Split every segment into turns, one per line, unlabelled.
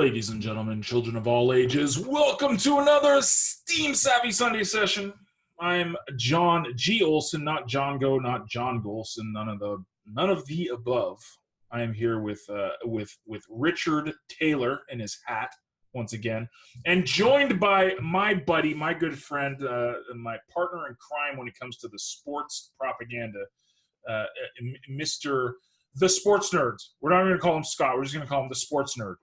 Ladies and gentlemen, children of all ages, welcome to another SteemSavvy Sunday session. I'm John G. Olson, not John Go, not John Golson, none of the above. I am here with Richard Taylor in his hat once again, and joined by my buddy, my good friend, my partner in crime when it comes to the sports propaganda, Mr. The Sports Nerds. We're not going to call him Scott. We're just going to call him the Sports Nerd.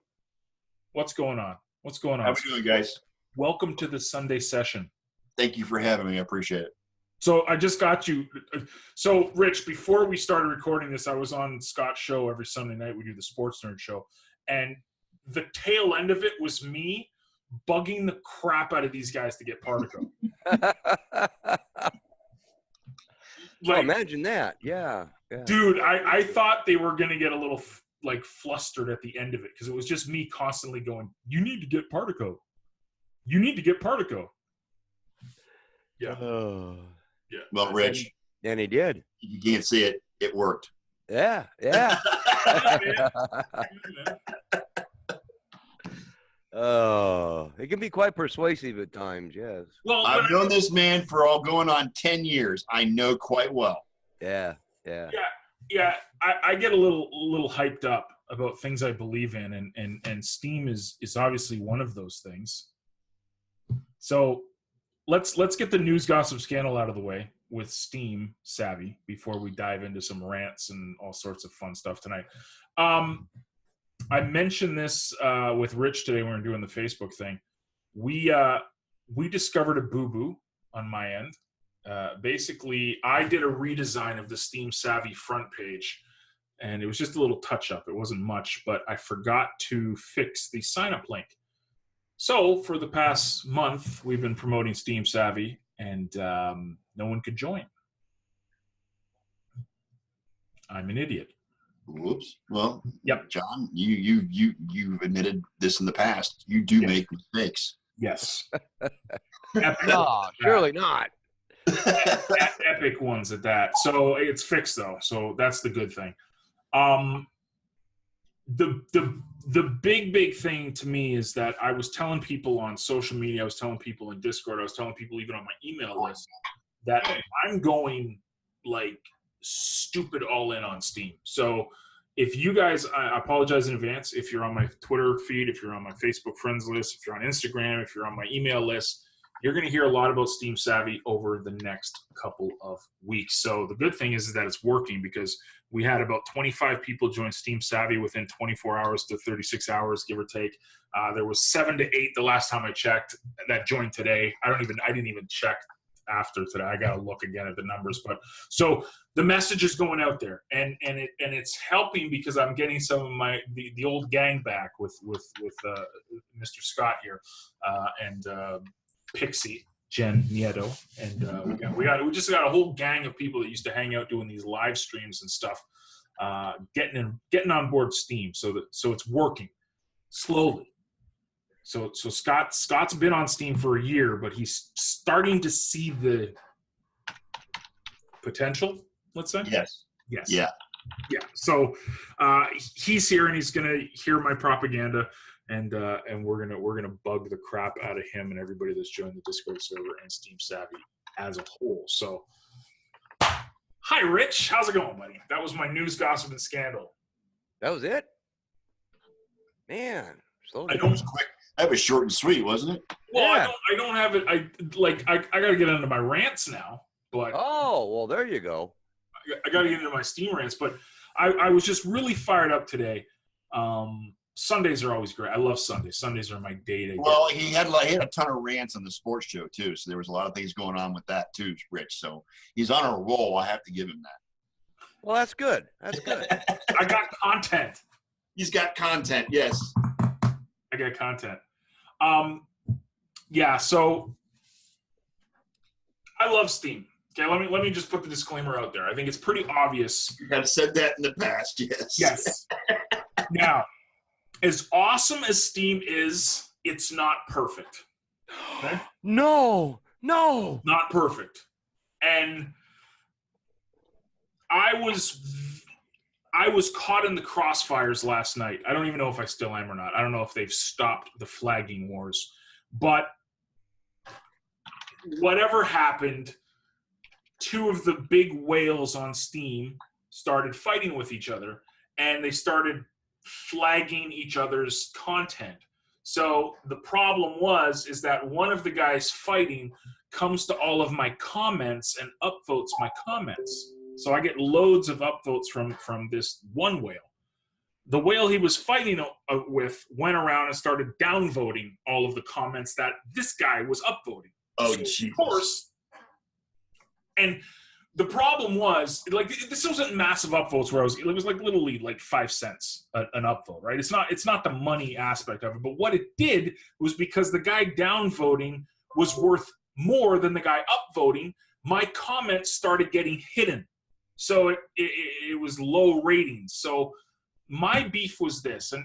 What's going on?
How we doing, guys?
Welcome to the Sunday session.
Thank you for having me. I appreciate it.
So I just got you. So, Rich, before we started recording this, I was on Scott's show every Sunday night. We do the Sports Nerd show. And the tail end of it was me bugging the crap out of these guys to get Partico.
Well, imagine that. Yeah.
Dude, I thought they were going to get a little flustered at the end of it because it was just me constantly going, you need to get Partico. You need to get Partico. Yeah. Yeah.
Well, Rich.
And he did.
If you can't see it, it worked.
Yeah. Oh, it can be quite persuasive at times, yes.
Well,
I've known this man for all going on 10 years. I know quite well.
Yeah.
I get a little hyped up about things I believe in, and Steem is obviously one of those things. So let's get the news, gossip, scandal out of the way with SteemSavvy before we dive into some rants and all sorts of fun stuff tonight. I mentioned this with Rich today when we were doing the Facebook thing. We discovered a boo-boo on my end. Basically, I did a redesign of the SteemSavvy front page, and it was just a little touch-up. It wasn't much, but I forgot to fix the sign-up link. So for the past month, we've been promoting SteemSavvy, and no one could join. I'm an idiot.
Whoops. Well,
yep.
John, you've admitted this in the past. You do make mistakes.
Yes.
No, surely not.
Epic ones at that. So it's fixed though. So that's the good thing. The big thing to me is that I was telling people on social media, I was telling people in Discord, I was telling people even on my email list that I'm going like stupid all in on Steem. So if you guys, I apologize in advance if you're on my Twitter feed, if you're on my Facebook friends list, if you're on Instagram, if you're on my email list, you're going to hear a lot about SteemSavvy over the next couple of weeks. So the good thing is that it's working because we had about 25 people join SteemSavvy within 24 hours to 36 hours, give or take. There was 7 to 8 the last time I checked that joined today. I didn't even check after today. I got to look again at the numbers, but so the message is going out there, and it's helping because I'm getting some of the old gang back with Mr. Scott here, and Pixie, Jen Nieto, and we just got a whole gang of people that used to hang out doing these live streams and stuff, getting on board Steem, so it's working slowly. So Scott's been on Steem for a year, but he's starting to see the potential. Let's say
yes.
Yeah. So he's here, and he's gonna hear my propaganda. And we're gonna bug the crap out of him and everybody that's joined the Discord server and SteemSavvy as a whole. So, hi, Rich. How's it going, buddy? That was my news, gossip, and scandal.
That was it? Man,
I know it was quick. That was short and sweet, wasn't it?
Well, yeah. I don't have it. I got to get into my rants now. But
well, there you go.
I got to get into my Steem rants. But I was just really fired up today. Sundays are always great. I love Sundays. Sundays are my day to.
Well, he had a ton of rants on the sports show too, so there was a lot of things going on with that too, Rich. So he's on a roll. I have to give him that.
Well, that's good. That's good.
I got content.
He's got content. Yes,
I got content. Yeah. So I love Steem. Okay, let me just put the disclaimer out there. I think it's pretty obvious.
You have said that in the past. Yes.
Yes. Now, as awesome as Steem is, it's not perfect. Okay?
No.
Not perfect. And I I was caught in the crossfires last night. I don't even know if I still am or not. I don't know if they've stopped the flagging wars. But whatever happened, two of the big whales on Steam started fighting with each other, and they started flagging each other's content. So the problem is that one of the guys fighting comes to all of my comments and upvotes my comments. So I get loads of upvotes from this one whale. The whale he was fighting with went around and started downvoting all of the comments that this guy was upvoting.
Oh,
so,
geez.
of course. And the problem was, like, this wasn't massive upvotes where it was like literally like 5 cents an upvote, right? It's not the money aspect of it, but what it did was because the guy downvoting was worth more than the guy upvoting, my comments started getting hidden. So it was low ratings. So my beef was this, and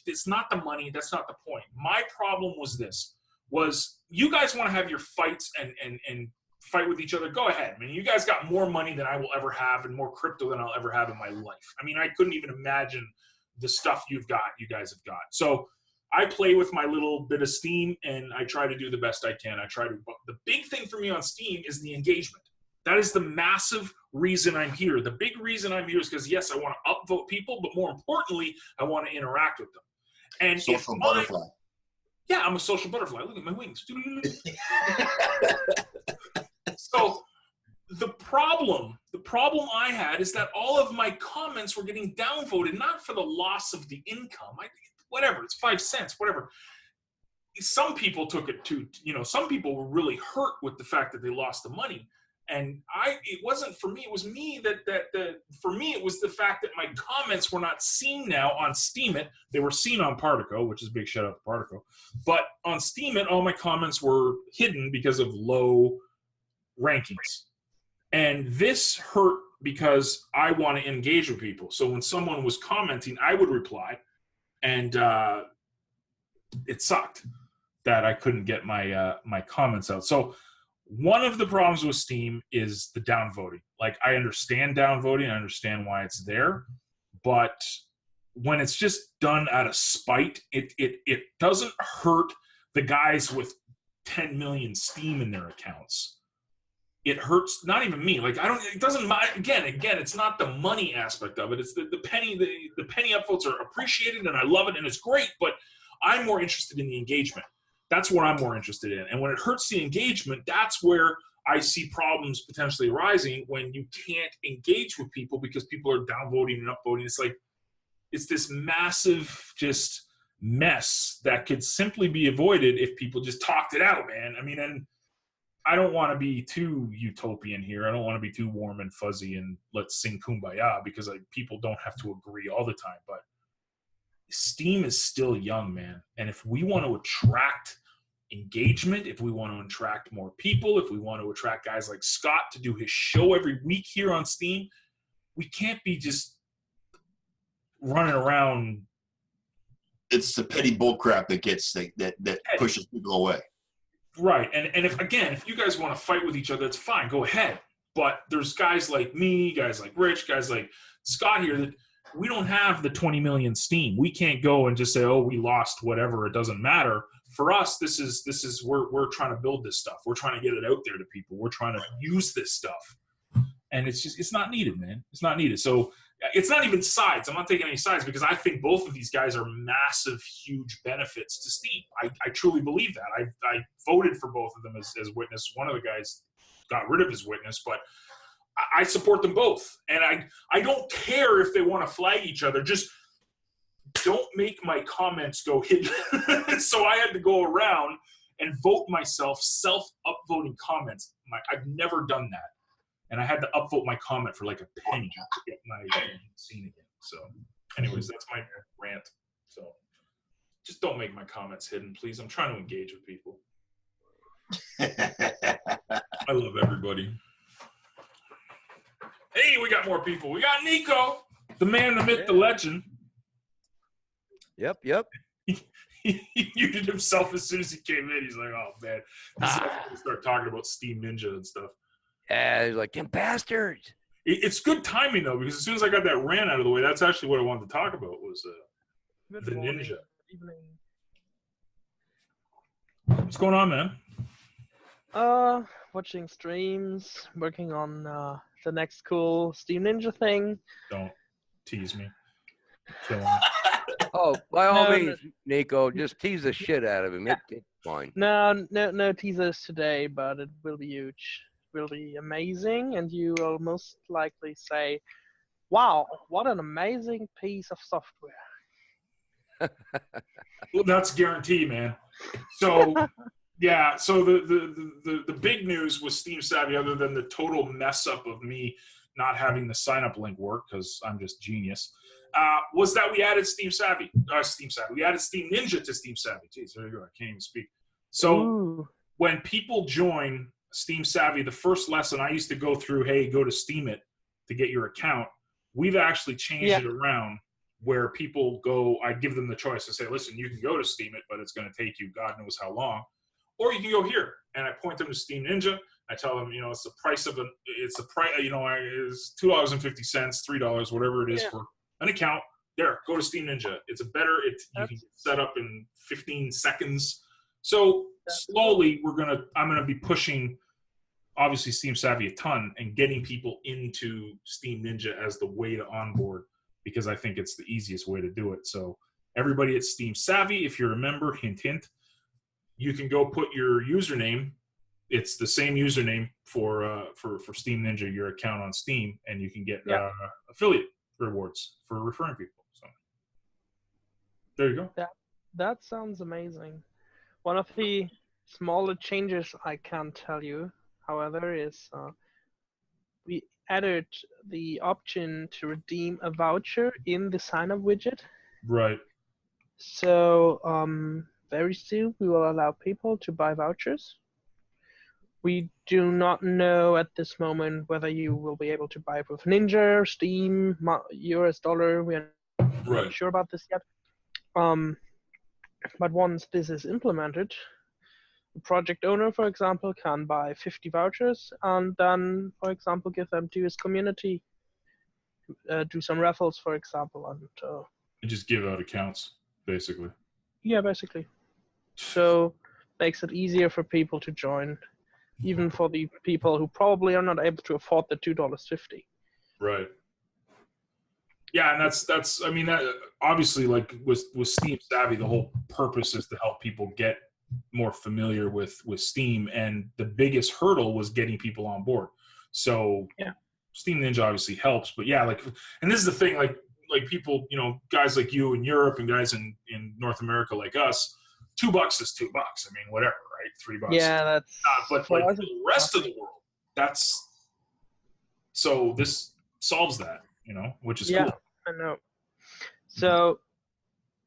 it's not the money, that's not the point. My problem was this, was you guys want to have your fights and fight with each other, go ahead. I mean, you guys got more money than I will ever have and more crypto than I'll ever have in my life. I mean, I couldn't even imagine the stuff you guys have got. So I play with my little bit of Steam, and I try to do the best I can. The big thing for me on Steam is the engagement. That is the massive reason I'm here. The big reason I'm here is because, yes, I want to upvote people, but more importantly, I want to interact with them. And
social butterfly.
Yeah, I'm a social butterfly. Look at my wings. So the problem I had is that all of my comments were getting downvoted, not for the loss of the income. Whatever, it's 5 cents, whatever. Some people took it to, some people were really hurt with the fact that they lost the money. And it wasn't for me. It was me for me, it was the fact that my comments were not seen now on Steemit. They were seen on Partico, which is a big shout out to Partico. But on Steemit, all my comments were hidden because of low rankings. And this hurt because I want to engage with people. So when someone was commenting, I would reply. And it sucked that I couldn't get my comments out. So one of the problems with Steam is the downvoting. Like, I understand downvoting, I understand why it's there, but when it's just done out of spite, it doesn't hurt the guys with 10 million Steam in their accounts. It hurts not even me. Like, it doesn't matter. Again, it's not the money aspect of it. It's the penny upvotes are appreciated, and I love it, and it's great, but I'm more interested in the engagement. That's what I'm more interested in. And when it hurts the engagement, that's where I see problems potentially arising, when you can't engage with people because people are downvoting and upvoting. It's like, it's this massive just mess that could simply be avoided if people just talked it out, man. I mean, and I don't want to be too utopian here. I don't want to be too warm and fuzzy and let's sing Kumbaya, because people don't have to agree all the time. But Steam is still young, man. And if we want to attract engagement, if we want to attract more people, if we want to attract guys like Scott to do his show every week here on Steam, we can't be just running around.
It's the petty bullcrap that pushes people away.
Right. And if you guys want to fight with each other, that's fine. Go ahead. But there's guys like me, guys like Rich, guys like Scott here that we don't have the 20 million Steam. We can't go and just say, oh, we lost whatever. It doesn't matter. For us, this is we're trying to build this stuff. We're trying to get it out there to people. We're trying to use this stuff. And it's not needed, man. It's not needed. So it's not even sides. I'm not taking any sides, because I think both of these guys are massive, huge benefits to Steam. I truly believe that. I voted for both of them as witness. One of the guys got rid of his witness, but I support them both. And I don't care if they want to flag each other. Just don't make my comments go hidden. So I had to go around and vote myself self-upvoting comments. I've never done that. And I had to upvote my comment for like a penny to get my scene again. So anyways, that's my rant. So just don't make my comments hidden, please. I'm trying to engage with people. I love everybody. Hey, we got more people. We got Nico, the man, the myth, the legend.
Yep.
He muted himself as soon as he came in. He's like, oh, man. He's going to start talking about Steam Ninja and stuff.
Yeah, he's like, them bastards.
It's good timing though, because as soon as I got that rant out of the way, that's actually what I wanted to talk about was the ninja.
Evening.
What's going on, man?
Watching streams, working on the next cool Steam Ninja thing.
Don't tease me. Kill me.
Oh, by all
No,
means, Nico, just tease the shit out of him. It's fine.
No teasers today, but it will be huge. It will be amazing, and you will most likely say, "Wow, what an amazing piece of software!"
Well, that's guaranteed, man. So, yeah. So the big news with SteemSavvy, other than the total mess up of me not having the sign up link work because I'm just genius, was that we added SteemSavvy. We added Steem Ninja to SteemSavvy. Jeez, there you go. I can't even speak. So when people join SteemSavvy, the first lesson I used to go through, hey, go to Steam it to get your account. We've actually changed it around where people go, I give them the choice to say, listen, you can go to Steam it, but it's going to take you God knows how long. Or you can go here. And I point them to Steem Ninja. I tell them, it's the price of it's $2.50, $3, whatever it is for an account. There, go to Steem Ninja. It's you can get set up in 15 seconds. So slowly I'm gonna be pushing obviously SteemSavvy a ton and getting people into Steem Ninja as the way to onboard, because I think it's the easiest way to do it. So everybody at SteemSavvy, if you're a member, hint, hint, you can go put your username. It's the same username for Steem Ninja, your account on Steam, and you can get affiliate rewards for referring people. So there you go.
That sounds amazing. One of the smaller changes I can tell you, however, is we added the option to redeem a voucher in the sign-up widget.
Right.
So very soon we will allow people to buy vouchers. We do not know at this moment whether you will be able to buy it with Ninja, Steam, US dollar. We are not sure about this yet. But once this is implemented, the project owner, for example, can buy 50 vouchers and then, for example, give them to his community, do some raffles, for example.
And just give out accounts, basically.
Yeah, basically. So makes it easier for people to join, even for the people who probably are not able to afford the $2.50.
Right. Yeah, and that's I mean, that obviously, like with SteemSavvy, the whole purpose is to help people get more familiar with Steam, and the biggest hurdle was getting people on board. So Steem Ninja obviously helps, but and this is the thing, like people, guys like you in Europe and guys in North America like us, $2 is $2. I mean, whatever, right? $3.
Yeah, that's.
But like the rest of the world, so this solves that, which is cool.
I know. So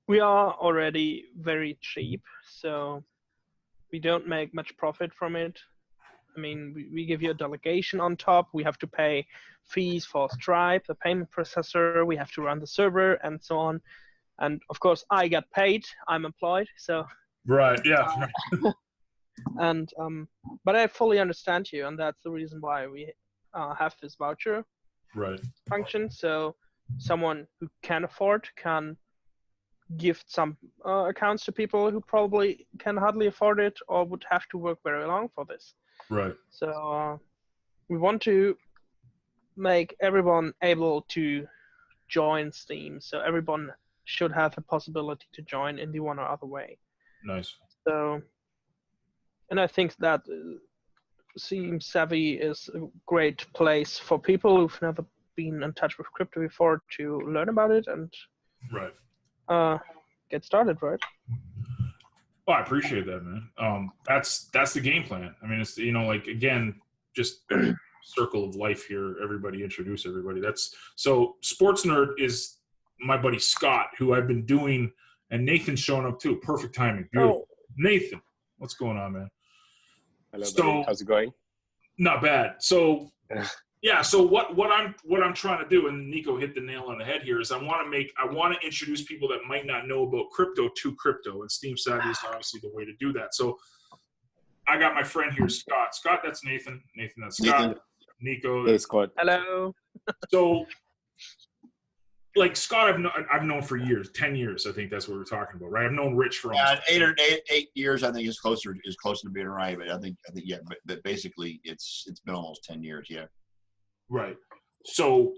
we are already very cheap, so we don't make much profit from it. I mean, we give you a delegation on top. We have to pay fees for Stripe, the payment processor. We have to run the server and so on. And of course, I get paid. I'm employed, so.
Right. Yeah.
But I fully understand you, and that's the reason why we have this voucher function. So someone who can afford can gift some accounts to people who probably can hardly afford it or would have to work very long for this.
Right.
So we want to make everyone able to join Steam. So everyone should have the possibility to join in the one or other way.
Nice.
So, and I think that SteemSavvy is a great place for people who've never been in touch with crypto before to learn about it and get started, right?
Well, I appreciate that, man. That's the game plan. I mean, it's again, just circle of life here. Everybody introduce everybody. So Sports Nerd is my buddy Scott, who I've been doing, and Nathan's showing up too. Perfect timing. Beautiful. Nathan, what's going on, man?
Hello, buddy. How's it going?
Not bad. So so what I'm trying to do, and Nico hit the nail on the head here, is I want to introduce people that might not know about crypto to crypto, and SteemSavvy is obviously the way to do that. So I got my friend here, Scott. Scott, that's Nathan. Nathan, that's Scott. Nico.
Hey, Scott.
Hello.
So, like Scott, I've known for years, 10 years. I think that's what we're talking about, right? I've known Rich for almost
8 years. I think is closer to being right. But I think yeah. But basically, it's been almost 10 years. Yeah.
Right. So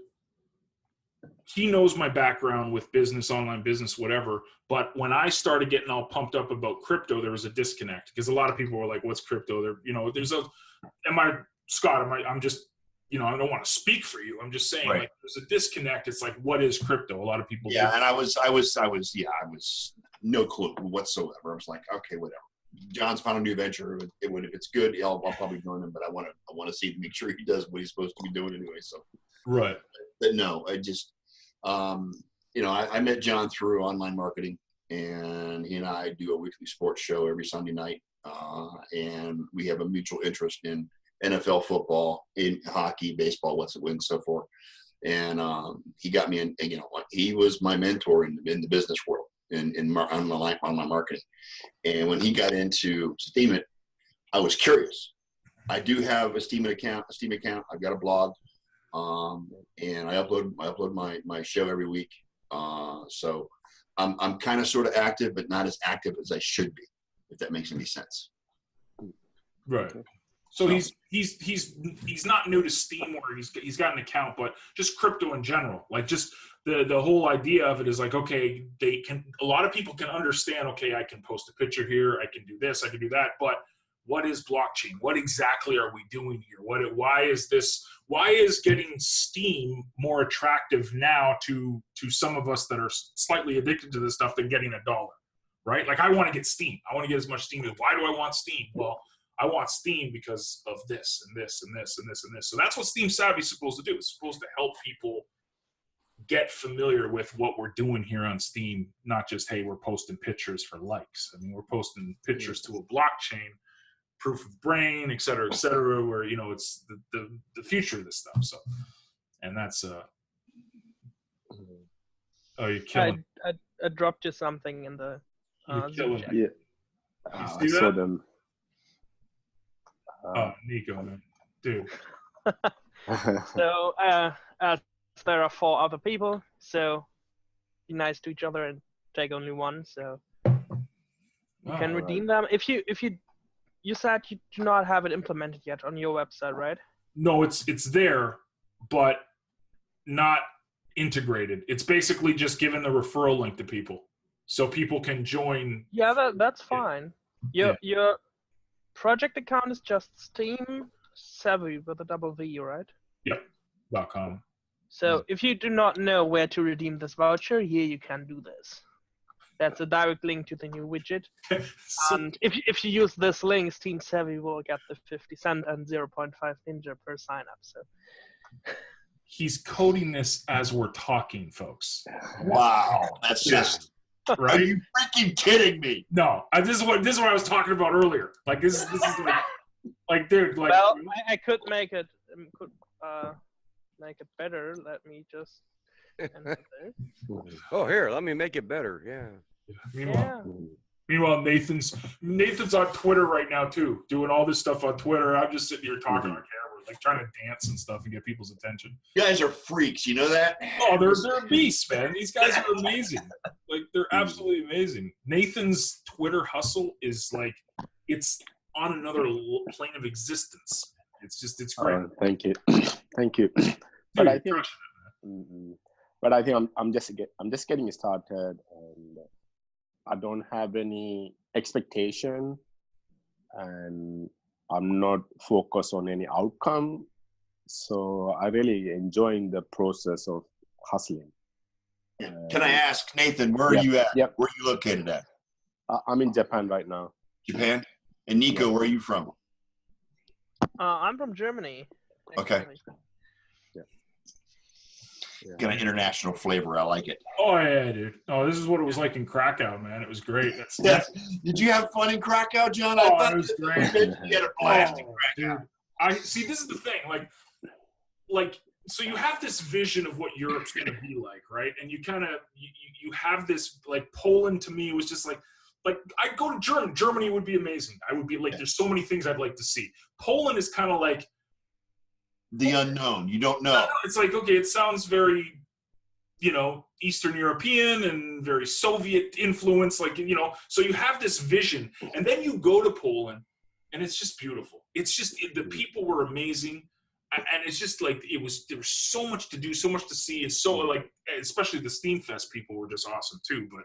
he knows my background with business, online business, whatever. But when I started getting all pumped up about crypto, there was a disconnect because a lot of people were like, "What's crypto?" I'm just, I don't want to speak for you. I'm just saying, like, there's a disconnect. It's like, what is crypto? A lot of people.
Yeah, and I was no clue whatsoever. I was like, okay, whatever. John's found a new venture. If it's good, I'll probably join him. But I want to see, make sure he does what he's supposed to be doing anyway. So.
Right.
But no, I just, I met John through online marketing, and he and I do a weekly sports show every Sunday night, and we have a mutual interest in NFL football, in hockey, baseball, and so forth. And he got me in. And, he was my mentor in the business world in online marketing. And when he got into Steem It, I was curious. I do have a Steem account. I've got a blog. And I upload my show every week. So I'm kind of sort of active, but not as active as I should be, if that makes any sense.
Right. So he's not new to Steem, or he's got an account, but just crypto in general. Like, just the whole idea of it is like, okay, a lot of people can understand, okay, I can post a picture here, I can do this, I can do that, but what is blockchain? What exactly are we doing here? Why is getting Steem more attractive now to some of us that are slightly addicted to this stuff than getting $1, right? Like, I want to get Steem. I want to get as much Steem as. Why do I want Steem? Well, I want Steem because of this and this and this and this and this. So that's what SteemSavvy is supposed to do. It's supposed to help people get familiar with what we're doing here on Steem, not just, hey, we're posting pictures for likes. I mean, we're posting pictures to a blockchain, proof of brain, et cetera, where, it's the future of this stuff. So, and that's, oh, you're killing.
I dropped you something in the,
you're killing.
Yeah.
You see
I saw
that?
them.
Oh, Nico, man. Dude.
So, as there are 4 other people, so be nice to each other and take only one. So you can redeem them. If you said you do not have it implemented yet on your website, right?
No, it's there, but not integrated. It's basically just giving the referral link to people, so people can join.
Yeah, that's fine. Your project account is just SteemSavvy with a double V, right?
Yep. .com.
So if you do not know where to redeem this voucher, here you can do this. That's a direct link to the new widget. And if you use this link, SteemSavvy will get the 50 cent and 0.5 Ninja per sign up. So
he's coding this as we're talking, folks.
Wow, that's just right. Are you freaking kidding me?
No, this is what I was talking about earlier. Like, this is like dude. Like,
well, I could make it better. Let me just.
Oh, here, let me make it better. Yeah.
Meanwhile, Nathan's on Twitter right now too, doing all this stuff on Twitter. I'm just sitting here talking on camera, like trying to dance and stuff and get people's attention.
You guys are freaks, you know that?
Oh, they're beasts, man. These guys are amazing. Like, they're absolutely amazing. Nathan's Twitter hustle is like, it's on another plane of existence. It's great.
Thank you. Thank you. But I think. But I think I'm just getting started, and I don't have any expectation, and I'm not focused on any outcome. So I really enjoying the process of hustling.
Can I ask, Nathan, where are you at?
Yep.
Where are you located at?
I'm in Japan right now.
Japan? And Nico, where are you from?
I'm from Germany.
Okay.
Actually.
Yeah.
Got an international flavor. I like it.
Oh yeah, dude. Oh, this is what it was like in Krakow, man. It was great.
Did you have fun in Krakow, John?
Oh, it was great.
You had a blast in Krakow.
Dude. I see. This is the thing. Like, so you have this vision of what Europe's going to be like, right? And you kind of you have this, like, Poland to me was just like I'd go to Germany. Germany would be amazing. I would be like, there's so many things I'd like to see. Poland is kind of like,
the unknown. You don't know.
It's like, okay, it sounds very, Eastern European and very Soviet influence, like, so you have this vision, and then you go to Poland, and it's just beautiful. It's just, the people were amazing, and it's just like, there was so much to do, so much to see, and so, like, especially the Steam Fest people were just awesome too, but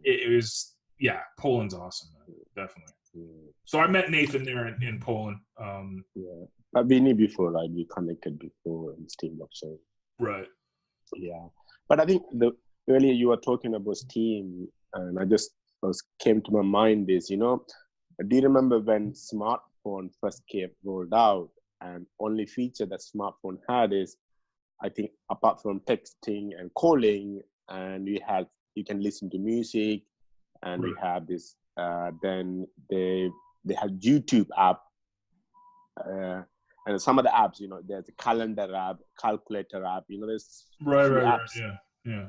it was, yeah, Poland's awesome, man. Definitely. So I met Nathan there in Poland.
Yeah, but we knew before, right? We connected before in Steam blockchain.
Right.
Yeah, but I think earlier you were talking about Steam, and I just came to my mind is, do you remember when smartphone first rolled out, and only feature that smartphone had is, I think, apart from texting and calling, and you can listen to music, and we have this. Then they have YouTube app, and some of the apps, there's a calendar app, calculator app, there's
right,
apps.
Yeah.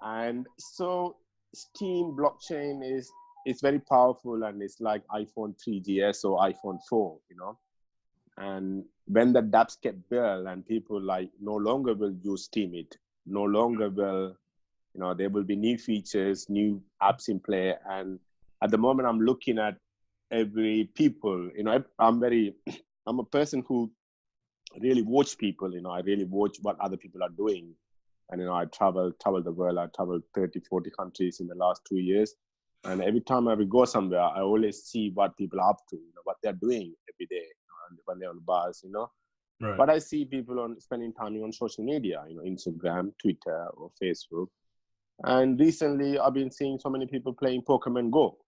And so Steam blockchain is very powerful, and it's like iPhone 3GS or iPhone 4, And when the dApps get built and people no longer will use Steam it, no longer will, there will be new features, new apps in play. And at the moment, I'm looking at every people, I'm a person who really watch people, I really watch what other people are doing. And, I travel the world. I traveled 30, 40 countries in the last 2 years. And every time I will go somewhere, I always see what people are up to, what they're doing every day, when they're on bars,
Right.
But I see people spending time on social media, Instagram, Twitter, or Facebook. And recently, I've been seeing so many people playing Pokemon Go,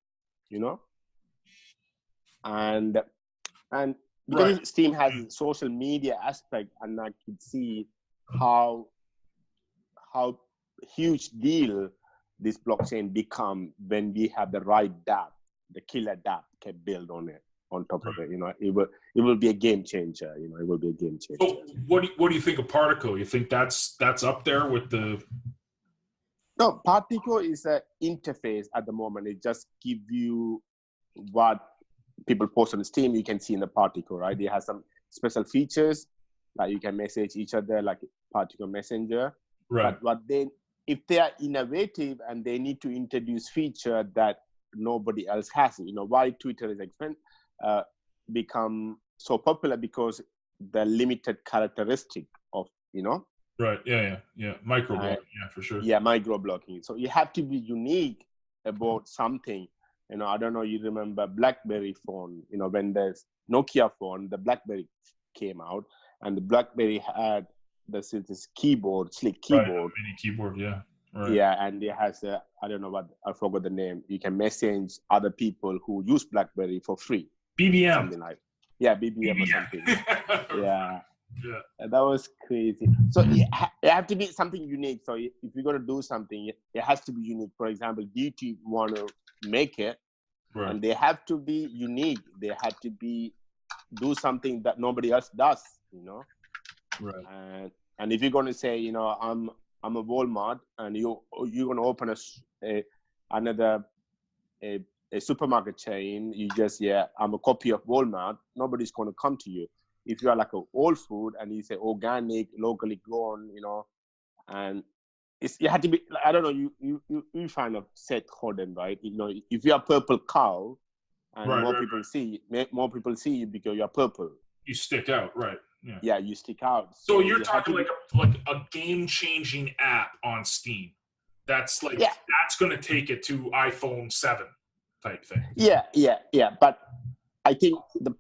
and because Steam has a social media aspect, and I could see how huge deal this blockchain become when we have the right dApp, the killer dApp can build on it, on top of it. It will be a game changer. It will be a game changer.
So what do you think of Particle? You think that's up there with the?
No, Particle is an interface at the moment. It just gives you what people post on Steam. You can see in the Particle, right? It has some special features, like you can message each other, like Particle Messenger.
Right.
But if they are innovative and they need to introduce feature that nobody else has, why Twitter is become so popular, because the limited characteristic of,
Right. Yeah. Microblog. Yeah, for sure.
Yeah, microblocking. So you have to be unique about something. I don't know, you remember BlackBerry phone, when there's Nokia phone, the BlackBerry came out, and the BlackBerry had this keyboard, slick keyboard.
Right, mini keyboard, yeah. Right.
Yeah, and it has I don't know what, I forgot the name. You can message other people who use BlackBerry for free.
BBM.
Something like, BBM or something. Yeah.
Yeah.
And that was crazy. So it have to be something unique. So if you're going to do something, it has to be unique. For example, YouTube want to make it,
right,
and they have to be unique. They have to do something that nobody else does,
Right.
And if you're going to say, I'm a Walmart, and you're going to open another supermarket chain, you just, I'm a copy of Walmart, nobody's going to come to you. If you are like a old food and you say organic, locally grown, and you have to be, I don't know, you find a Seth Godin, right? If you are purple cow, and more people see you because you are purple.
You stick out, right?
Yeah, you stick out.
So you're talking like a game-changing app on Steam. That's that's going to take it to iPhone 7 type thing.
Yeah. But I think the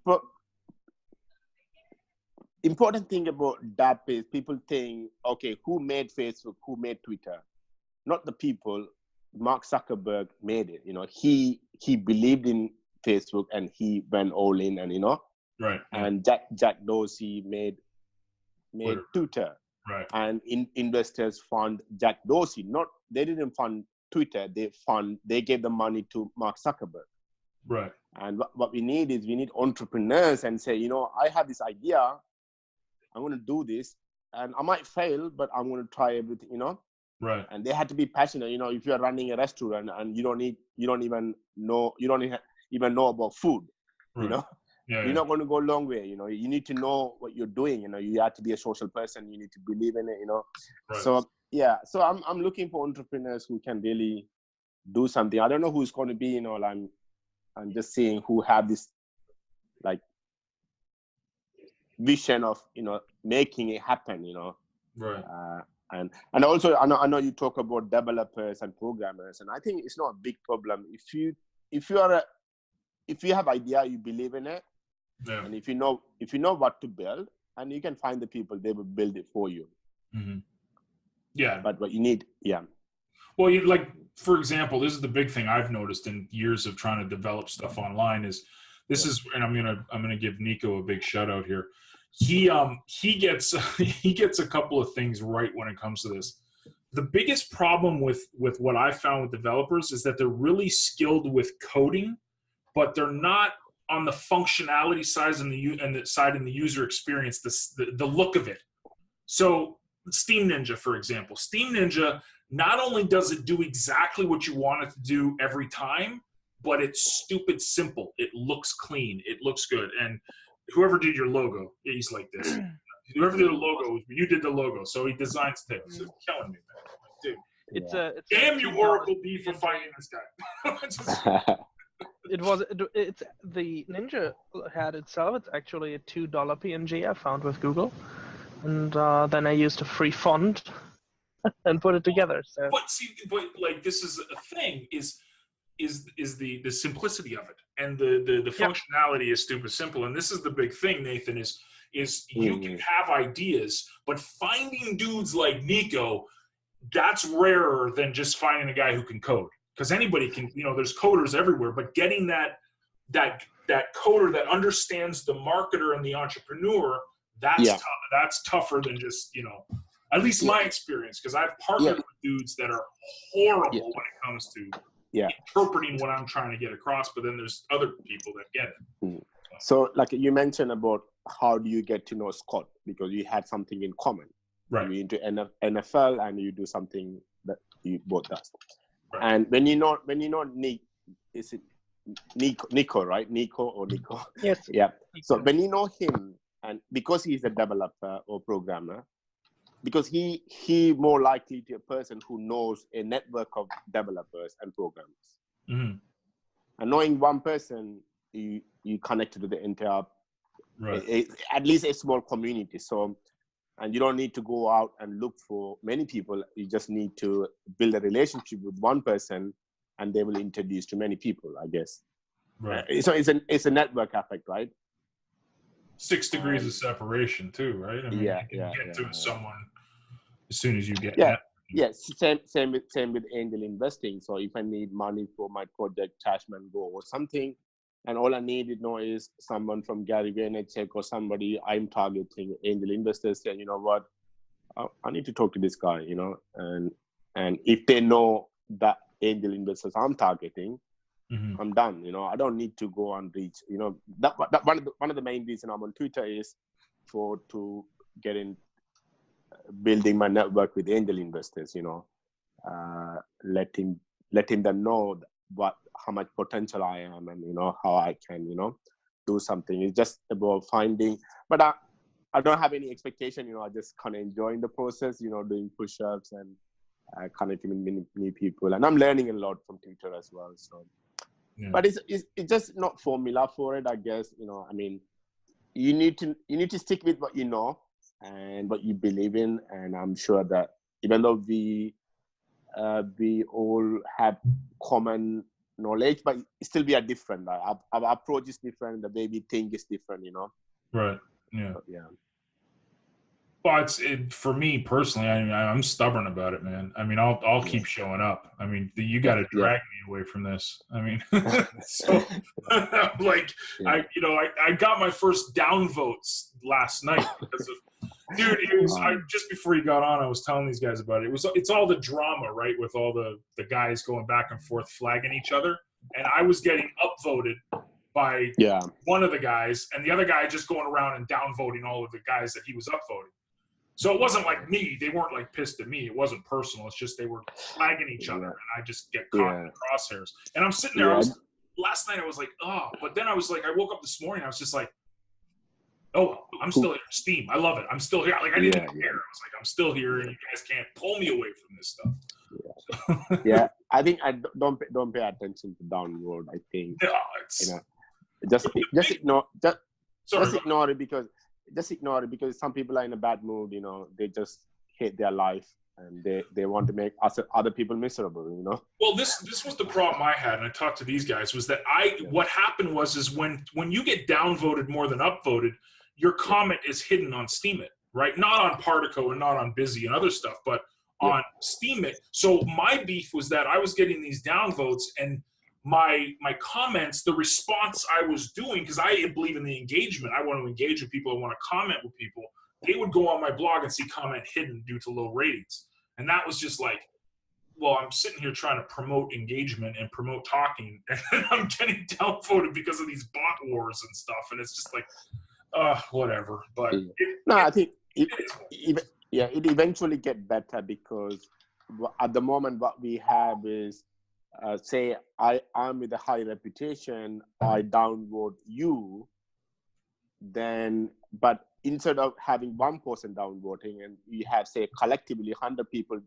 important thing about that is people think, okay, who made Facebook? Who made Twitter? Not the people. Mark Zuckerberg made it. He believed in Facebook and he went all in, and
right.
And Jack Dorsey made Twitter.
Right.
And investors fund Jack Dorsey. They didn't fund Twitter. They gave the money to Mark Zuckerberg.
Right.
And what we need entrepreneurs and say, I have this idea. I'm going to do this, and I might fail, but I'm going to try everything,
Right.
And they had to be passionate. If you're running a restaurant and you don't even know about food,
right.
you're not going to go a long way. You know, you need to know what you're doing. You know, you have to be a social person. You need to believe in it. You know,
Right.
so yeah. So I'm looking for entrepreneurs who can really do something. I don't know who's going to be. You know, I'm just seeing who have this like vision of, you know, making it happen. You know,
Right.
And also I know you talk about developers and programmers, and I think it's not a big problem if you have idea, you believe in it, and if you know what to build, and you can find the people, they will build it for you.
Mm-hmm. Yeah.
But what you need,
Well, you like, for example, this is the big thing I've noticed in years of trying to develop stuff online is this is, and I'm gonna give Nico a big shout out here. He gets a couple of things right when it comes to this. The biggest problem with what I found with developers is that they're really skilled with coding, but they're not on the functionality side and the user experience, the look of it. So Steam Ninja, for example, Steam Ninja, not only does it do exactly what you want it to do every time, but it's stupid simple. It looks clean. It looks good. And whoever did your logo, he's like this. Whoever did the logo, you did the logo. So he designs things. It's killing me, man. Dude. Damn you, Oracle B, for finding this guy.
It's the Ninja hat itself. It's actually a $2 PNG I found with Google, and then I used a free font and put it together. So,
but like this is a thing is the simplicity of it, and the functionality is stupid simple. And this is the big thing, Nathan, is you can have ideas, but finding dudes like Nico, that's rarer than just finding a guy who can code. Because anybody can, you know, there's coders everywhere, but getting that coder that understands the marketer and the entrepreneur, that's tougher than just, you know, at least my experience, because I've partnered with dudes that are horrible when it comes to interpreting what I'm trying to get across, but then there's other people that get it.
So like you mentioned about how do you get to know Scott, because you had something in common.
Right.
You're into NFL and you do something that you both does.
Right.
And when you know is it Nico, right? Nico or Nico?
Yes.
Yeah. So when you know him, and because he's a developer or programmer, because he more likely to a person who knows a network of developers and programmers.
Mm-hmm.
And knowing one person, you connected to the entire, at least a small community. So, and you don't need to go out and look for many people. You just need to build a relationship with one person, and they will introduce to many people, I guess.
Right.
So it's a network effect, right?
6 degrees of separation too, right? I mean, you can get to someone as soon as you get that.
Yes, same with angel investing. So if I need money for my project, Tashman Go or something, and all I need to know is someone from Gary Vaynerchuk or somebody I'm targeting, angel investors, saying, you know what, I need to talk to this guy, you know, and if they know that angel investors I'm targeting, I'm done. You know, I don't need to go and reach. You know, that one of the main reasons I'm on Twitter is to get in building my network with angel investors. You know, letting them know how much potential I am, and you know how I can do something. It's just about finding. But I don't have any expectation. You know, I just kind of enjoying the process. You know, doing push-ups and connecting with many people, and I'm learning a lot from Twitter as well. So. Yeah. But it's just not formula for it, I guess. You know, I mean, you need to stick with what you know and what you believe in, and I'm sure that even though we all have common knowledge, but still we are different. Like our approach is different, the way we think is different. You know.
Right. Yeah.
But, yeah.
Well, for me personally, I'm stubborn about it, man. I mean, I'll keep showing up. I mean, you got to drag me away from this. I mean, so like, I got my first downvotes last night because of, dude. It was just before you got on. I was telling these guys about it. It's all the drama, right, with all the guys going back and forth flagging each other, and I was getting upvoted by one of the guys, and the other guy just going around and downvoting all of the guys that he was upvoting. So it wasn't like me. They weren't like pissed at me. It wasn't personal. It's just they were flagging each other, and I just get caught in the crosshairs. And I'm sitting there. last night I was like, oh, but then I was like, I woke up this morning, I was just like, oh, I'm still here. Steem, I love it. I'm still here. Like I didn't care. I was like, I'm still here, and you guys can't pull me away from this stuff.
Yeah, I think I don't pay attention to download. I think just ignore it because some people are in a bad mood. They just hate their life and they want to make other people miserable.
Well, this was the problem I had, and I talked to these guys, was that what happened was when you get downvoted more than upvoted, your comment is hidden on Steemit, right? Not on Partico and not on Busy and other stuff, but on Steemit. So my beef was that I was getting these downvotes, and my comments, the response I was doing, because I believe in the engagement. I want to engage with people. I want to comment with people. They would go on my blog and see comment hidden due to low ratings. And that was just like, well, I'm sitting here trying to promote engagement and promote talking, and I'm getting downvoted because of these bot wars and stuff. And it's just like, whatever. But
I think it eventually get better, because at the moment what we have is, say I'm with a high reputation, I downvote you, then, but instead of having one person downvoting, and you have, say, collectively 100 people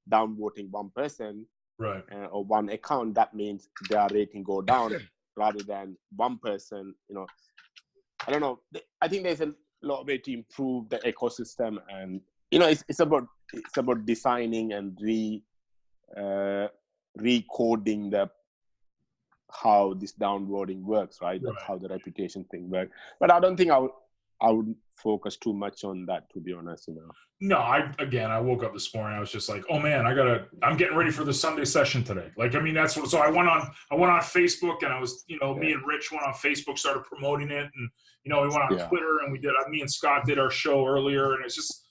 downvoting one person,
right,
or one account, that means their rating go down rather than one person. I don't know. I think there's a lot of way to improve the ecosystem, and it's about designing and recoding how this downvoting works, right? That's how the reputation thing works. But I don't think I would focus too much on that, to be honest.
No, I woke up this morning, I was just like, oh man, I'm getting ready for the Sunday session today. Like, I mean, that's what, so I went on Facebook, and I was, me and Rich went on Facebook, started promoting it, and, we went on Twitter, and me and Scott did our show earlier, and it's just,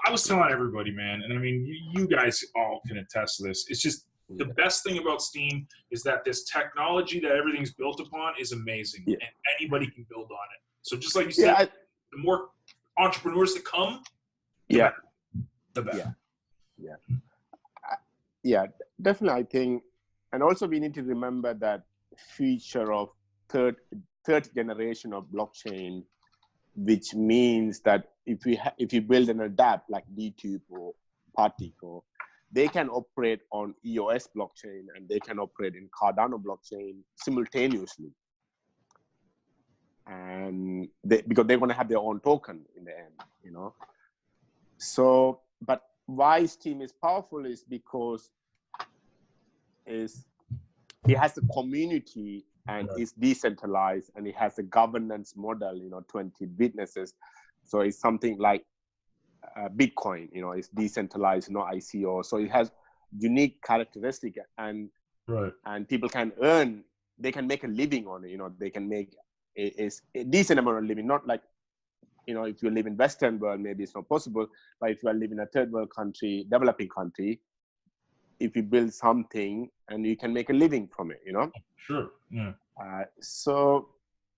I was telling everybody, man, and I mean, you guys all can attest to this. It's just, the best thing about Steem is that this technology that everything's built upon is amazing, and anybody can build on it. So just like you said, the more entrepreneurs that come, the better.
Yeah, definitely. I think, and also we need to remember that future of third generation of blockchain, which means that if you build and adapt like DTube or Partico, they can operate on EOS blockchain and they can operate in Cardano blockchain simultaneously. And because they're going to have their own token in the end, So, but why Steem is powerful is because it has a community and it's decentralized, and it has a governance model, 20 witnesses. So it's something like Bitcoin, it's decentralized, no ICO. So it has unique characteristic, and people can they can make a living on it. They can make a decent amount of living, not like, if you live in Western world, maybe it's not possible, but if you are living in a third world country, developing country, if you build something and you can make a living from it,
Sure. Yeah.
So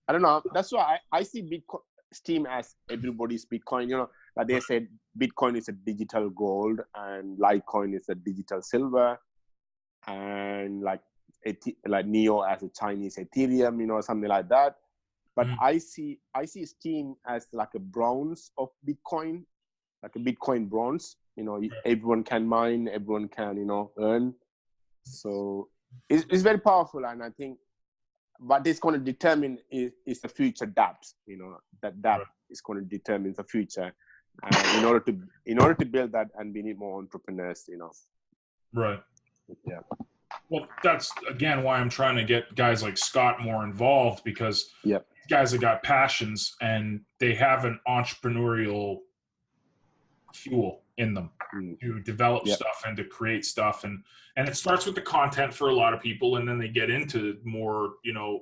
I don't know. That's why I see Bitcoin, Steem as everybody's Bitcoin. Like they said, Bitcoin is a digital gold and Litecoin is a digital silver, and like Neo as a Chinese Ethereum, something like that. But I see Steem as like a bronze of Bitcoin, like a Bitcoin bronze. Everyone can mine, everyone can earn. So it's very powerful, and I think what is going to determine is the future dApps. That is going to determine the future. And in order to build that, and we need more entrepreneurs.
Right.
Yeah.
Well, that's again why I'm trying to get guys like Scott more involved, because guys have got passions and they have an entrepreneurial fuel in them to develop stuff and to create stuff, and it starts with the content for a lot of people, and then they get into more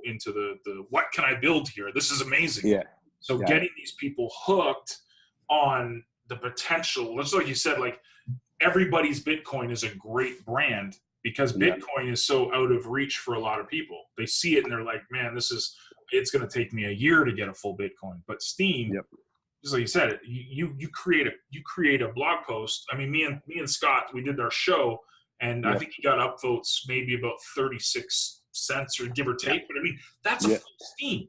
into the what can I build here, this is amazing. Getting these people hooked on the potential, just like you said, like everybody's Bitcoin is a great brand because Bitcoin is so out of reach for a lot of people. They see it and they're like, man, it's going to take me a year to get a full Bitcoin. But Steem, just like you said, you create a blog post. I mean, me and Scott, we did our show, and I think he got upvotes maybe about 36 cents or give or take. But I mean, that's a full Steem.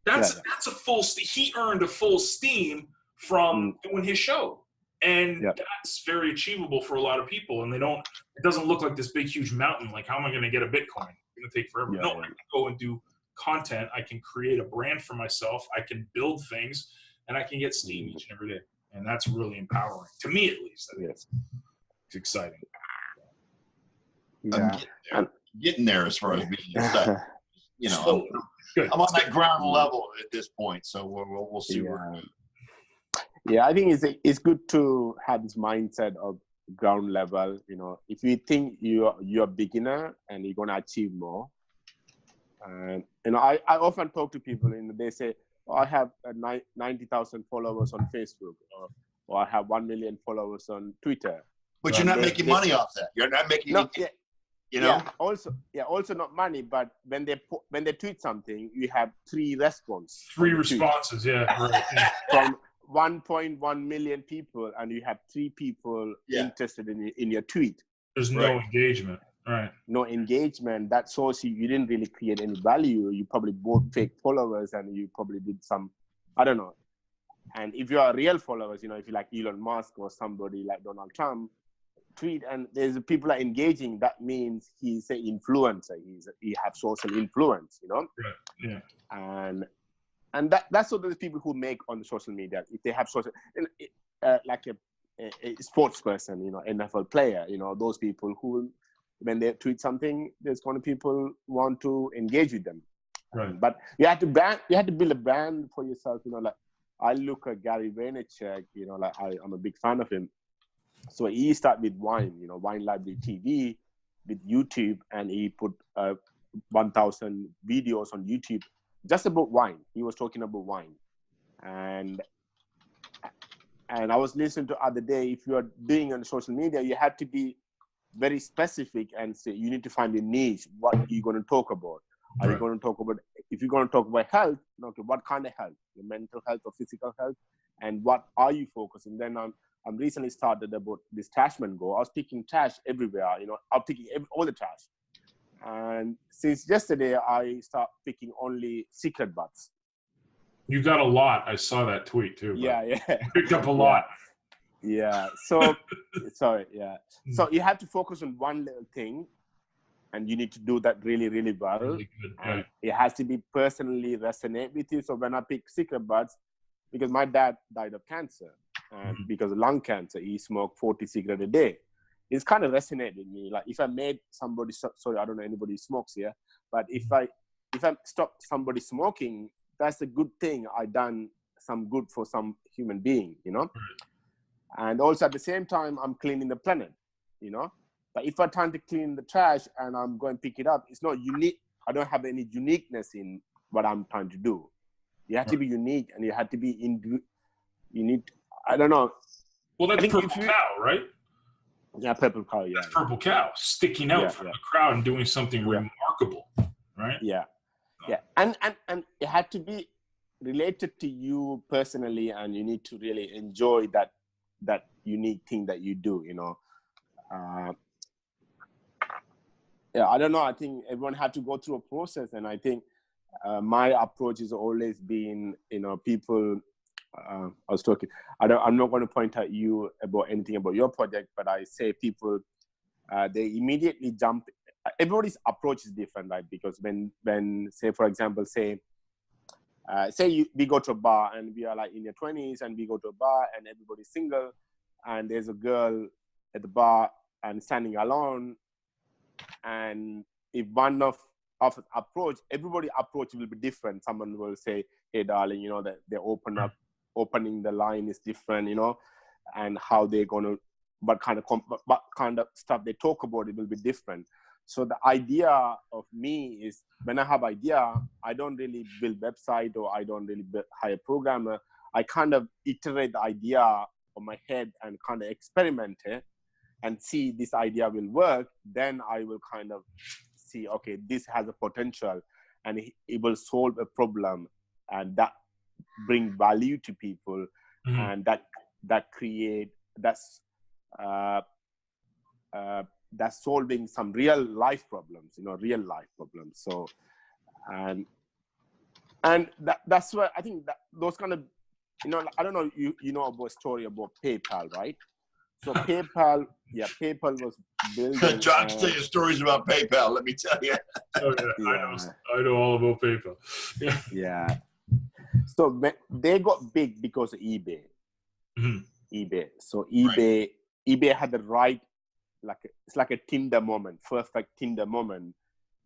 That's a full. He earned a full Steem from doing his show, and that's very achievable for a lot of people. And they don't. It doesn't look like this big, huge mountain. Like, how am I going to get a Bitcoin? It's going to take forever. No, I can go and do content. I can create a brand for myself. I can build things, and I can get Steem each and every day. And that's really empowering to me, at least. I think it's exciting.
Yeah. I'm getting there as far as being stuck. You know, I'm on that ground level at this point, so we'll see where.
Yeah, I think it's good to have this mindset of ground level. You know, if you think you're a beginner and you're gonna achieve more, and you know, I often talk to people and they say, oh, I have 90,000 followers on Facebook, or I have 1 million followers on Twitter.
But you're not making money off that. You're not making anything. You know. Also not money, but when they tweet something, you have 3 responses.
3 responses, right.
From 1.1 million people, and you have 3 people interested in your tweet.
There's no engagement, right?
No engagement. That shows you didn't really create any value. You probably bought fake followers, and you probably did some, I don't know. And if you are real followers, you know, if you like Elon Musk or somebody like Donald Trump, tweet and there's people are engaging, that means he's an influencer. He has social influence, you know.
Right. Yeah.
And that's what those people who make on the social media. If they have social, like a sports person, you know, NFL player, you know, those people who, when they tweet something, there's going to people want to engage with them.
Right.
But you have to build a brand for yourself. You know, like I look at Gary Vaynerchuk. You know, like I'm a big fan of him. So he started with Wine, you know, Wine Library TV with YouTube, and he put 1,000 videos on YouTube just about wine. He was talking about wine. And I was listening to other day, if you are doing on social media, you have to be very specific and say, you need to find a niche. What are you going to talk about? Are you going to talk about, if you're going to talk about health, okay, what kind of health? Your mental health or physical health? And what are you focusing? Then I'm recently started about this Trashman Go. I was picking trash everywhere, you know, I'm picking all the trash. And since yesterday, I start picking only secret butts.
You got a lot. I saw that tweet too.
Yeah.
Picked up a lot.
Yeah. So, sorry. Yeah. So you have to focus on one little thing, and you need to do that really, really well.
Really good.
And it has to be personally resonate with you. So when I pick cigarette butts, because my dad died of cancer, and because of lung cancer, he smoked 40 cigarettes a day. It's kind of resonated with me. Like if I made somebody, sorry, I don't know anybody who smokes here, but if I stop somebody smoking, that's a good thing. I done some good for some human being, you know? And also at the same time, I'm cleaning the planet, you know? But if I try to clean the trash and I'm going to pick it up, it's not unique. I don't have any uniqueness in what I'm trying to do. You have to be unique, and you have to be I don't know.
Well, that's Purple Cow, right?
Yeah, Purple Cow, yeah.
That's Purple Cow, sticking out from the crowd and doing something remarkable, right?
Yeah. Yeah. And it had to be related to you personally, and you need to really enjoy that unique thing that you do, you know. I don't know. I think everyone had to go through a process, and I think my approach has always been, you know, people. I was talking. I'm not going to point at you about anything about your project, but I say people they immediately jump. Everybody's approach is different, right? Because when say for example, we go to a bar and we are like in your 20s, and we go to a bar and everybody's single, and there's a girl at the bar and standing alone, and if one of approach, everybody approach will be different. Someone will say, "Hey, darling, you know that they're opening the line is different, you know, and how they're gonna, what kind of stuff they talk about, it will be different." So the idea of me is, when I have idea, I don't really build website, or I don't really hire programmer. I kind of iterate the idea on my head and kind of experiment it and see this idea will work. Then I will kind of see, okay, this has a potential, and it will solve a problem, and that bring value to people, and that create that's solving some real life problems, real life problems. So, and that's why I think that those kind of, I don't know, you know about a story about PayPal, right? So PayPal was building.
John, tell you stories about PayPal. Let me tell you.
Oh, yeah. I know all about PayPal. Yeah.
Yeah. So they got big because of eBay.
Mm-hmm.
eBay. So eBay had the right, it's like a Tinder moment, perfect Tinder moment.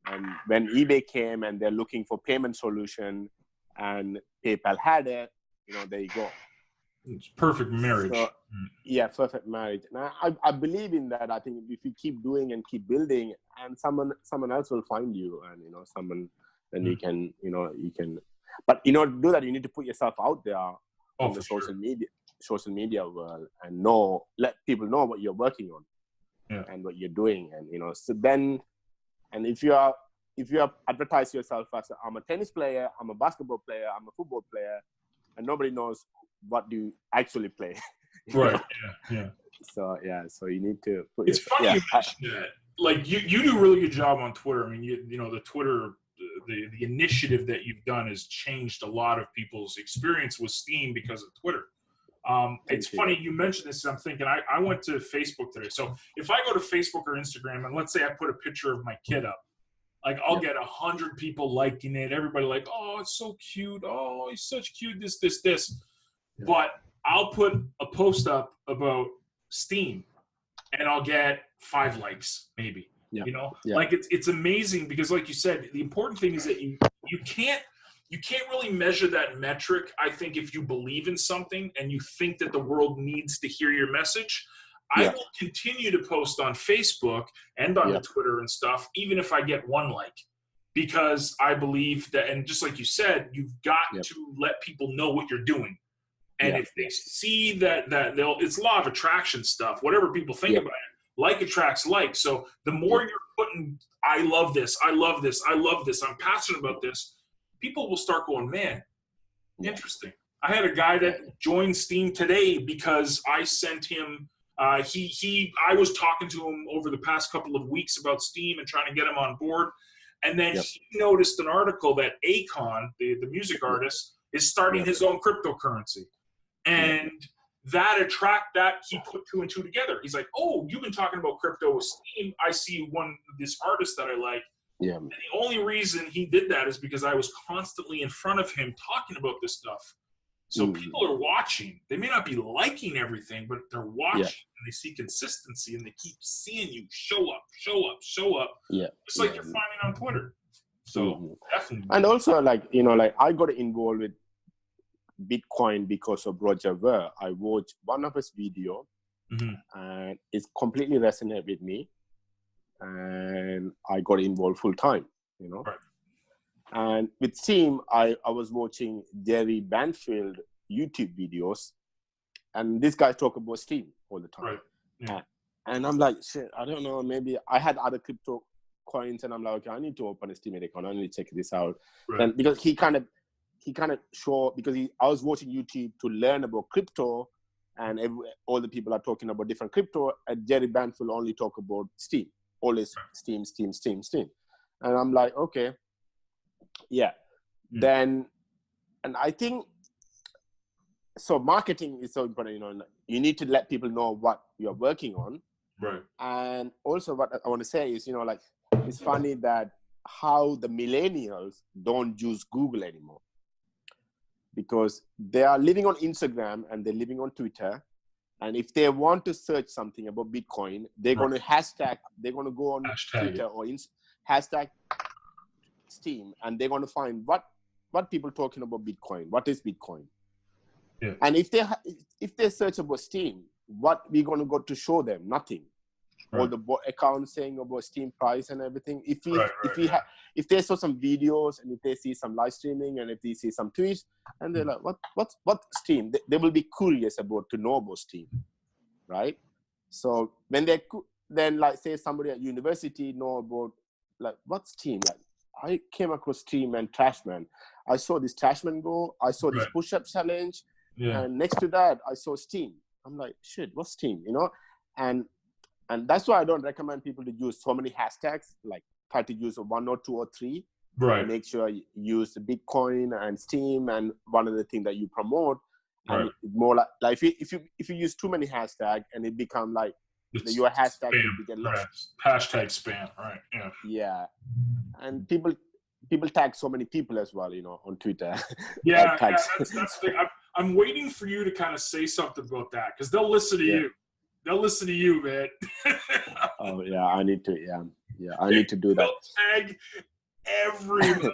And when eBay came and they're looking for payment solution, and PayPal had it, there you go.
It's perfect marriage.
So, yeah, perfect marriage. And I believe in that. I think if you keep doing and keep building, and someone else will find you, and someone, then you can. But to do that, you need to put yourself out there on the social media world, and let people know what you're working on, and what you're doing, and so then, and if you advertise yourself as I'm a tennis player, I'm a basketball player, I'm a football player, and nobody knows what do you actually play.
Right. Yeah.
So you need to put
it's funny you mentioned that. Like you do a really good job on Twitter. I mean, the Twitter, the initiative that you've done has changed a lot of people's experience with Steem because of Twitter. It's funny you mentioned this. I'm thinking I went to Facebook today. So if I go to Facebook or Instagram, and let's say I put a picture of my kid up, like I'll get 100 people liking it. Everybody like, oh, it's so cute. Oh, he's such cute. This. Yeah. But I'll put a post up about Steem, and I'll get 5 likes, maybe. Yeah. Like it's amazing because, like you said, the important thing is that you can't really measure that metric. I think if you believe in something and you think that the world needs to hear your message, I will continue to post on Facebook and on the Twitter and stuff, even if I get 1 like, because I believe that, and just like you said, you've got to let people know what you're doing. And if they see that it's law of attraction stuff, whatever people think about it, like attracts like. So the more you're putting, I love this, I'm passionate about this, people will start going, man, interesting. I had a guy that joined Steem today because I sent him, I was talking to him over the past couple of weeks about Steem and trying to get him on board. And then he noticed an article that Akon, the music artist, is starting his own cryptocurrency. And that he put 2 and 2 together. He's like, oh, you've been talking about crypto with Steem. I see this artist that I like. Yeah. And the only reason he did that is because I was constantly in front of him talking about this stuff. So people are watching. They may not be liking everything, but they're watching and they see consistency and they keep seeing you show up. Yeah. It's like you're finding on Twitter. So definitely.
And also I got involved with Bitcoin because of Roger Ver. I watched one of his video and it completely resonated with me, and I got involved full time, Right. And with Steem, I was watching Jerry Banfield YouTube videos, and this guy talk about Steem all the time. Right. Yeah. And I'm like, shit, I don't know, maybe I had other crypto coins, and I'm like, okay, I need to open a Steem account. I need to check this out. Right. And because he kind of showed, because I was watching YouTube to learn about crypto, and all the people are talking about different crypto, and Jerry Banfield only talk about Steem, always Steem. And I'm like, okay, then, and I think, so marketing is so important, you need to let people know what you're working on.
Right.
And also what I want to say is, it's funny that how the millennials don't use Google anymore, because they are living on Instagram and they're living on Twitter. And if they want to search something about Bitcoin, they're going to they're going to go on Twitter or hashtag Steem, and they're going to find what people talking about Bitcoin. What is Bitcoin? Yeah. And if they search about Steem, what we're going to go to show them? Nothing. Right. All the accounts saying about Steem price and everything. If they saw some videos, and if they see some live streaming, and if they see some tweets, and they're like, what Steem? They will be curious to know about Steem, right? So when then like say somebody at university know about like what's Steem? Like I came across Steem and Trashman. I saw this Trashman go. I saw this push-up challenge, and next to that I saw Steem. I'm like, shit, what's Steem? And And that's why I don't recommend people to use so many hashtags. Like try to use 1 or 2 or 3.
Right.
And make sure you use Bitcoin and Steem and one of the things that you promote. And more like if you use too many hashtags and it become like your hashtag
spam,
will get lost.
Right. Hashtag spam, right? Yeah.
Yeah, and people tag so many people as well, on Twitter.
Yeah, that's the thing. I'm waiting for you to kind of say something about that because they'll listen to you. They'll listen to you, man.
Oh yeah, I need to. Yeah, I need to do that.
They'll tag everybody,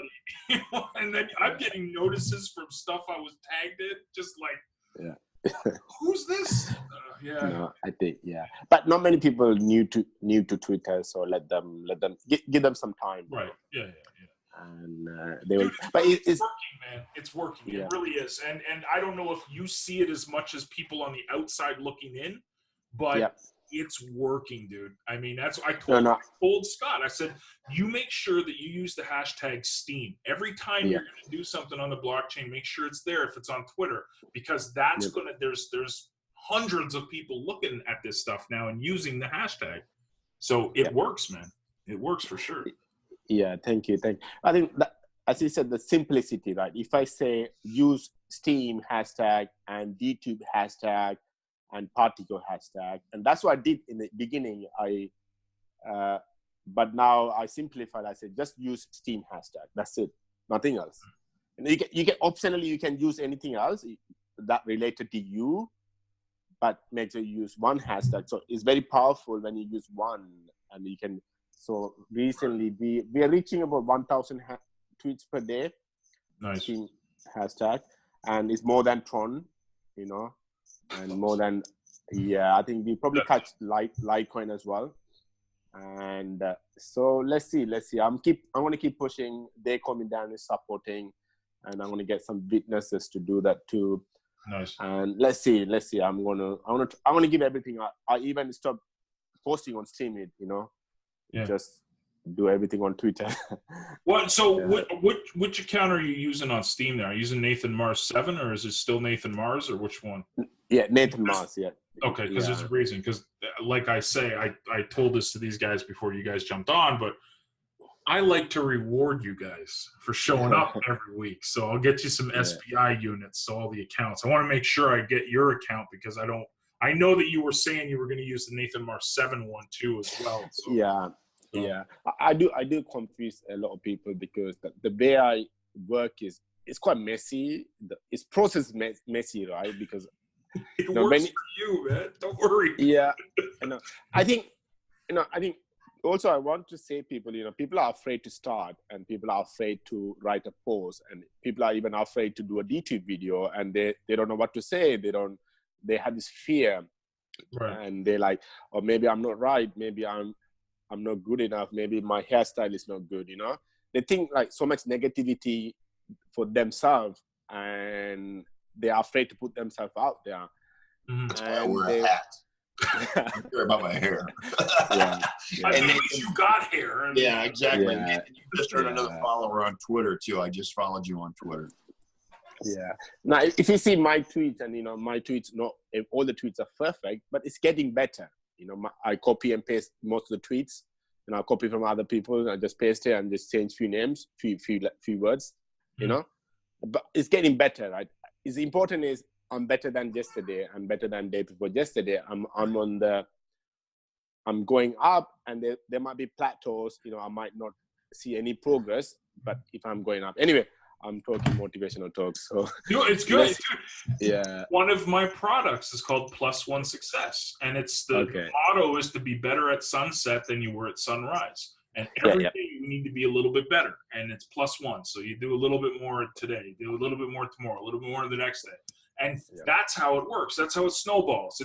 and then I'm getting notices from stuff I was tagged in, just like, who's this?
No, I think but not many people new to Twitter, so let them give them some time.
Right. Yeah.
And they will. But it's
working, man. It's working. It really is. And I don't know if you see it as much as people on the outside looking in, but it's working, dude. I mean, that's I told Scott. I said, you make sure that you use the hashtag Steem every time you're going to do something on the blockchain. Make sure it's there if it's on Twitter, because that's gonna. There's hundreds of people looking at this stuff now and using the hashtag, so it works, man. It works for sure.
Yeah, thank you. I think that, as you said, the simplicity, right? If I say use Steem hashtag and DTube hashtag and Particle hashtag, and that's what I did in the beginning. But now I simplified. I said just use Steem hashtag. That's it, nothing else. And you can optionally you can use anything else that related to you, but make sure you use one hashtag. So it's very powerful when you use one, and you can. So recently we are reaching about 1,000 tweets per day.
Nice.
Steem hashtag, and it's more than Tron, and more than I think we probably touched Litecoin as well. And so let's see. I'm going to keep pushing. They coming down is supporting, and I'm going to get some witnesses to do that too.
Nice.
And let's see. I'm gonna give everything. I even stop posting on Steem it. Just do everything on Twitter.
Which account are you using on Steem there? Are you using Nathan Mars 7 or is it still Nathan Mars or which one?
Yeah, Nathan Mars,
Okay, because there's a reason. Because like I say, I told this to these guys before you guys jumped on, but I like to reward you guys for showing up every week. So I'll get you some SPI units, so all the accounts. I want to make sure I get your account because I know that you were saying you were going to use the Nathan Mars 7 one too as well. So.
Yeah. I do confuse a lot of people because the way I work it's quite messy. It's process messy, right? Because
it works for you, man. Don't worry.
Yeah, I know. I think also I want to say people are afraid to start, and people are afraid to write a post, and people are even afraid to do a DTube video, and they don't know what to say. They have this fear,
right.
And they're like, or maybe I'm not right. Maybe I'm not good enough. Maybe my hairstyle is not good. They think like so much negativity for themselves, and they are afraid to put themselves out there.
That's why I wear a hat. I care about my hair.
At least you got hair.
Yeah, exactly. Yeah. And you just earned another follower on Twitter too. I just followed you on Twitter.
Yeah. Now, if you see my tweets, and my tweets, not all the tweets are perfect, but it's getting better. I copy and paste most of the tweets, and I copy from other people. I just paste it and just change few names, few words. But it's getting better, right? It's important is I'm better than yesterday. I'm better than day before yesterday. I'm going up, and there might be plateaus. I might not see any progress, but if I'm going up anyway. I'm talking motivational talks, so
it's good.
Yeah.
One of my products is called +1 Success, and it's the motto is to be better at sunset than you were at sunrise. And every day you need to be a little bit better, and it's +1. So you do a little bit more today, do a little bit more tomorrow, a little bit more the next day. And that's how it works. That's how it snowballs.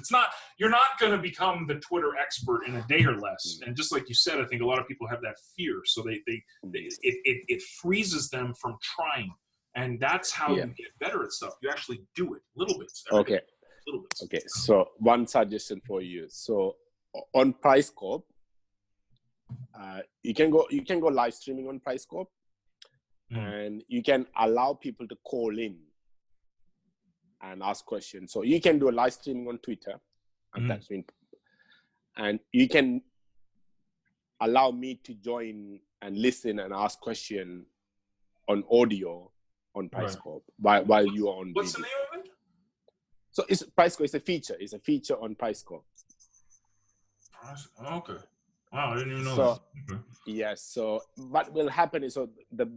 You're not going to become the Twitter expert in a day or less. And just like you said, I think a lot of people have that fear. So it freezes them from trying. And that's how you get better at stuff. You actually do it little bits.
Okay.
Little bits.
Okay. So one suggestion for you. So on PriceCorp, you can go live streaming on PriceCorp, and you can allow people to call in and ask questions. So you can do a live streaming on Twitter, and that's been, and you can allow me to join and listen and ask questions on audio on Pricescope while you are on
What's
video.
the name of it?
So it's Pricescope. It's a feature. It's a feature on Pricescope.
Okay. Wow, I didn't even know
So
that. Okay.
yes. So what will happen is, so the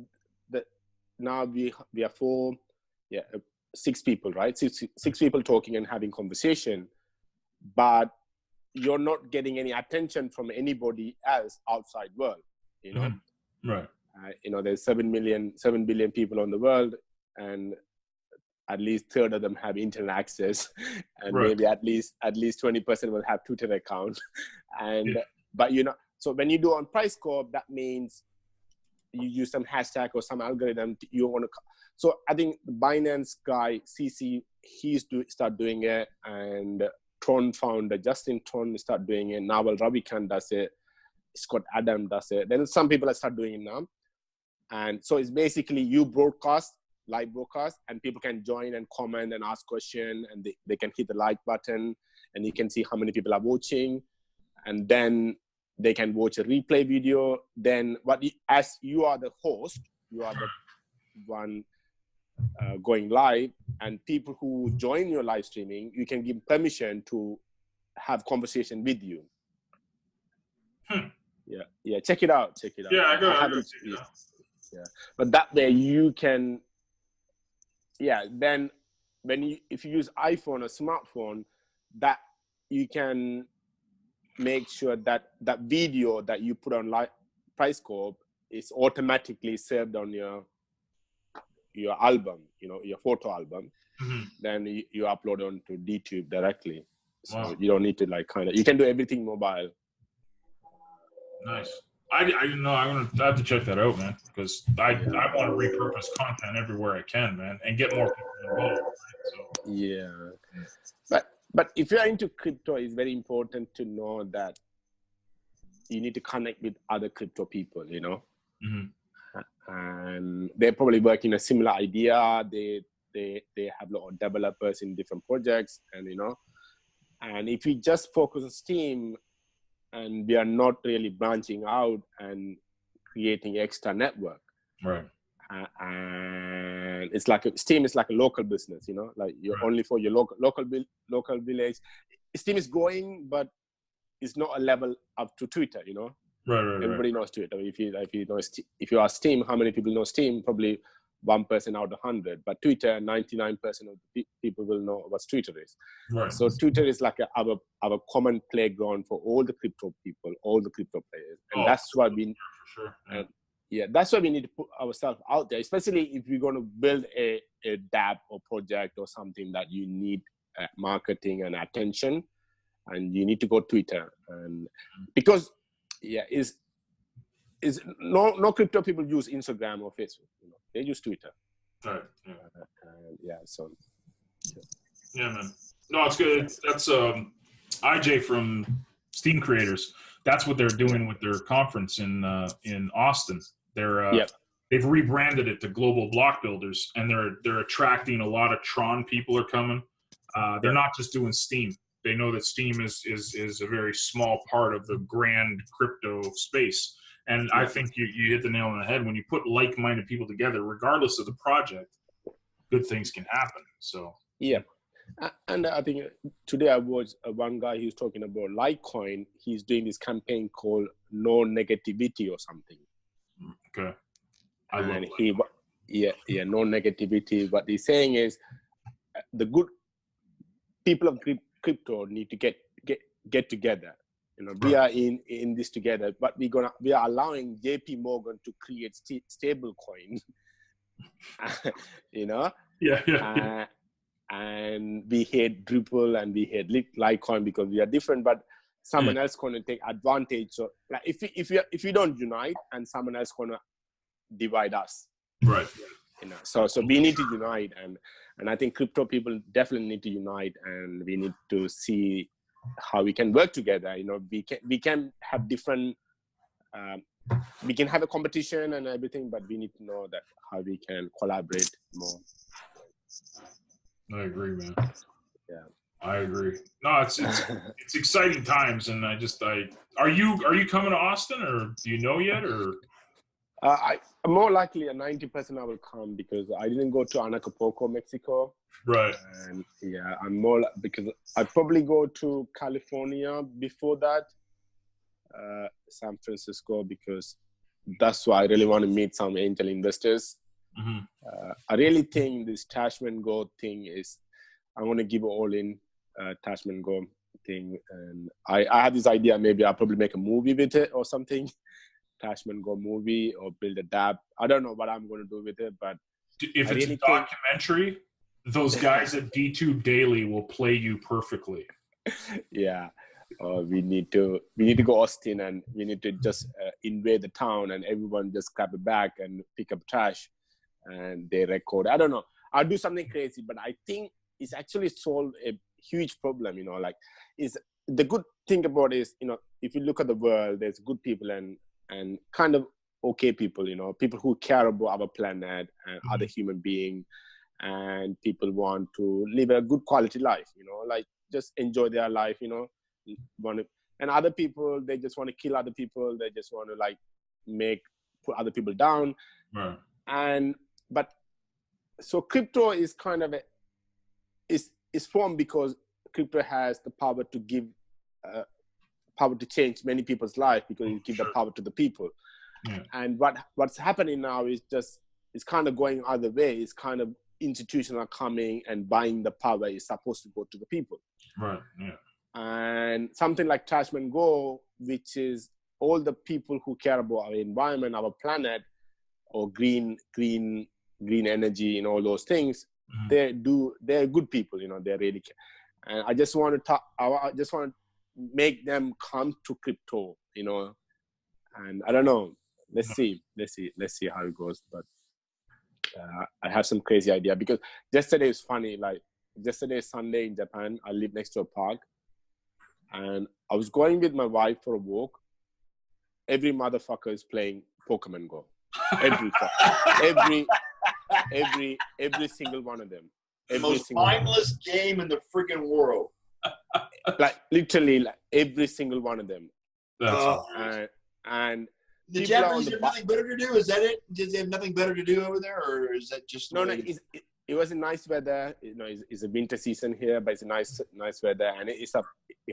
now we are 6 people, right? Six people talking and having conversation, but you're not getting any attention from anybody else outside world. You know,
Right.
You know, there's 7 billion people on the world, and at least third of them have internet access, and maybe at least 20% will have Twitter account, and but you know, so when you do on Pricescope, that means you use some hashtag or some algorithm you want to. So I think the Binance guy CC, start doing it, and Tron founder Justin Tron start doing it. Naval Ravikant does it. Scott Adam does it. Then some people start doing it now, and so it's basically you live broadcast, and people can join and comment and ask questions, and they can hit the like button, and you can see how many people are watching, and then they can watch a replay video. Then as you are the host, you are the one going live, and people who join your live streaming, you can give permission to have conversation with you. Yeah, check it out.
Yeah, I got it.
Yeah, but that way you can. Yeah, then if you use iPhone or smartphone, that you can make sure that that video that you put on Pricescope is automatically saved on your album, you know, your photo album. Then you upload onto DTube directly. So you don't need to you can do everything mobile.
Nice. I didn't know. I have to check that out, man, because I want to repurpose content everywhere I can, man, and get more people involved. Right? So.
Yeah, but if you're into crypto, it's very important to know that you need to connect with other crypto people, you know, and they're probably working a similar idea. They have a lot of developers in different projects, and you know, and if you just focus on Steem, and we are not really branching out and creating extra network,
right?
And it's like Steem is like a local business, you know, like you're only for your local village. Steem is growing, but it's not a level up to Twitter, you know.
Right.
Everybody knows Twitter. If you ask Steem, how many people know Steem? Probably 1% out of 100. But Twitter, 99% of the people will know what Twitter is.
Right.
So Twitter is like our common playground for all the crypto people, all the crypto players, and that's why we.
For sure.
Yeah, that's why we need to put ourselves out there, especially if you're going to build a dApp or project or something that you need marketing and attention, and you need to go Twitter, and because is no crypto people use Instagram or Facebook, you know, they use Twitter.
Right.
Yeah,
man. No, it's good. That's IJ from Steem Creators. That's what they're doing with their conference in Austin. They've rebranded it to Global Block Builders, and they're attracting a lot of Tron people are coming. They're not just doing Steem. They know that Steem is a very small part of the grand crypto space. And I think you hit the nail on the head. When you put like-minded people together, regardless of the project, good things can happen. So
yeah. And I think today I watched one guy who's talking about Litecoin. He's doing this campaign called No Negativity or something.
Okay.
No negativity. What he's saying is the good people of crypto need to get together. You know, we are in this together, but we are allowing JP Morgan to create stable coin. You know?
Yeah.
And we hate Drupal and we hate Litecoin because we are different, but someone else going to take advantage. So like if you don't unite, and someone else going to divide us.
Right.
You know, so we need to unite, and I think crypto people definitely need to unite, and we need to see how we can work together. You know, we can have different, we can have a competition and everything, but we need to know that how we can collaborate more.
I agree, man.
Yeah.
I agree. No, it's exciting times, and are you coming to Austin, or do you know yet, or?
I'm more likely a 90% I will come because I didn't go to Acapulco, Mexico.
Right.
And yeah, I'm more because I probably go to California before that, San Francisco, because that's why I really want to meet some angel investors.
Mm-hmm.
I really think this Tashman Go thing is, I want to give all in Tashman Go thing. And I have this idea, maybe I'll probably make a movie with it or something. Tashman Go movie or build a dApp. I don't know what I'm going to do with it, but
if it's a documentary, those guys at D2 Daily will play you perfectly.
Yeah. We need to go Austin, and we need to just invade the town, and everyone just grab a bag and pick up trash, and they record. I don't know. I'll do something crazy, but I think it's actually solved a huge problem. You know, like, is the good thing about it is, you know, if you look at the world, there's good people and kind of okay people. You know, people who care about our planet and other human beings, and people want to live a good quality life. You know, like just enjoy their life. You know. And other people, they just want to kill other people. They just want to like put other people down.
Right.
But so crypto is kind of is formed because crypto has the power to give power to change many people's life, because you give the power to the people.
Yeah.
And what's happening now is it's kind of going other way. It's kind of institutions are coming and buying the power is supposed to go to the people.
Right. Yeah.
And something like Tashman Go, which is all the people who care about our environment, our planet, or green energy, you know, all those things, they're good people, you know, they really care. And I just want to make them come to crypto, you know. And I don't know, let's see how it goes. But I have some crazy idea, because yesterday is funny. Like yesterday, Sunday in Japan, I live next to a park. And I was going with my wife for a walk. Every motherfucker is playing Pokemon Go. Every single one of them.
The most mindless game in the freaking world.
Like literally, like every single one of them.
That's
and
the Japanese have nothing better to do. Is that it? Did they have nothing better to do over there, or is that just
no? It was a nice weather. You know, it's a winter season here, but it's a nice weather, and it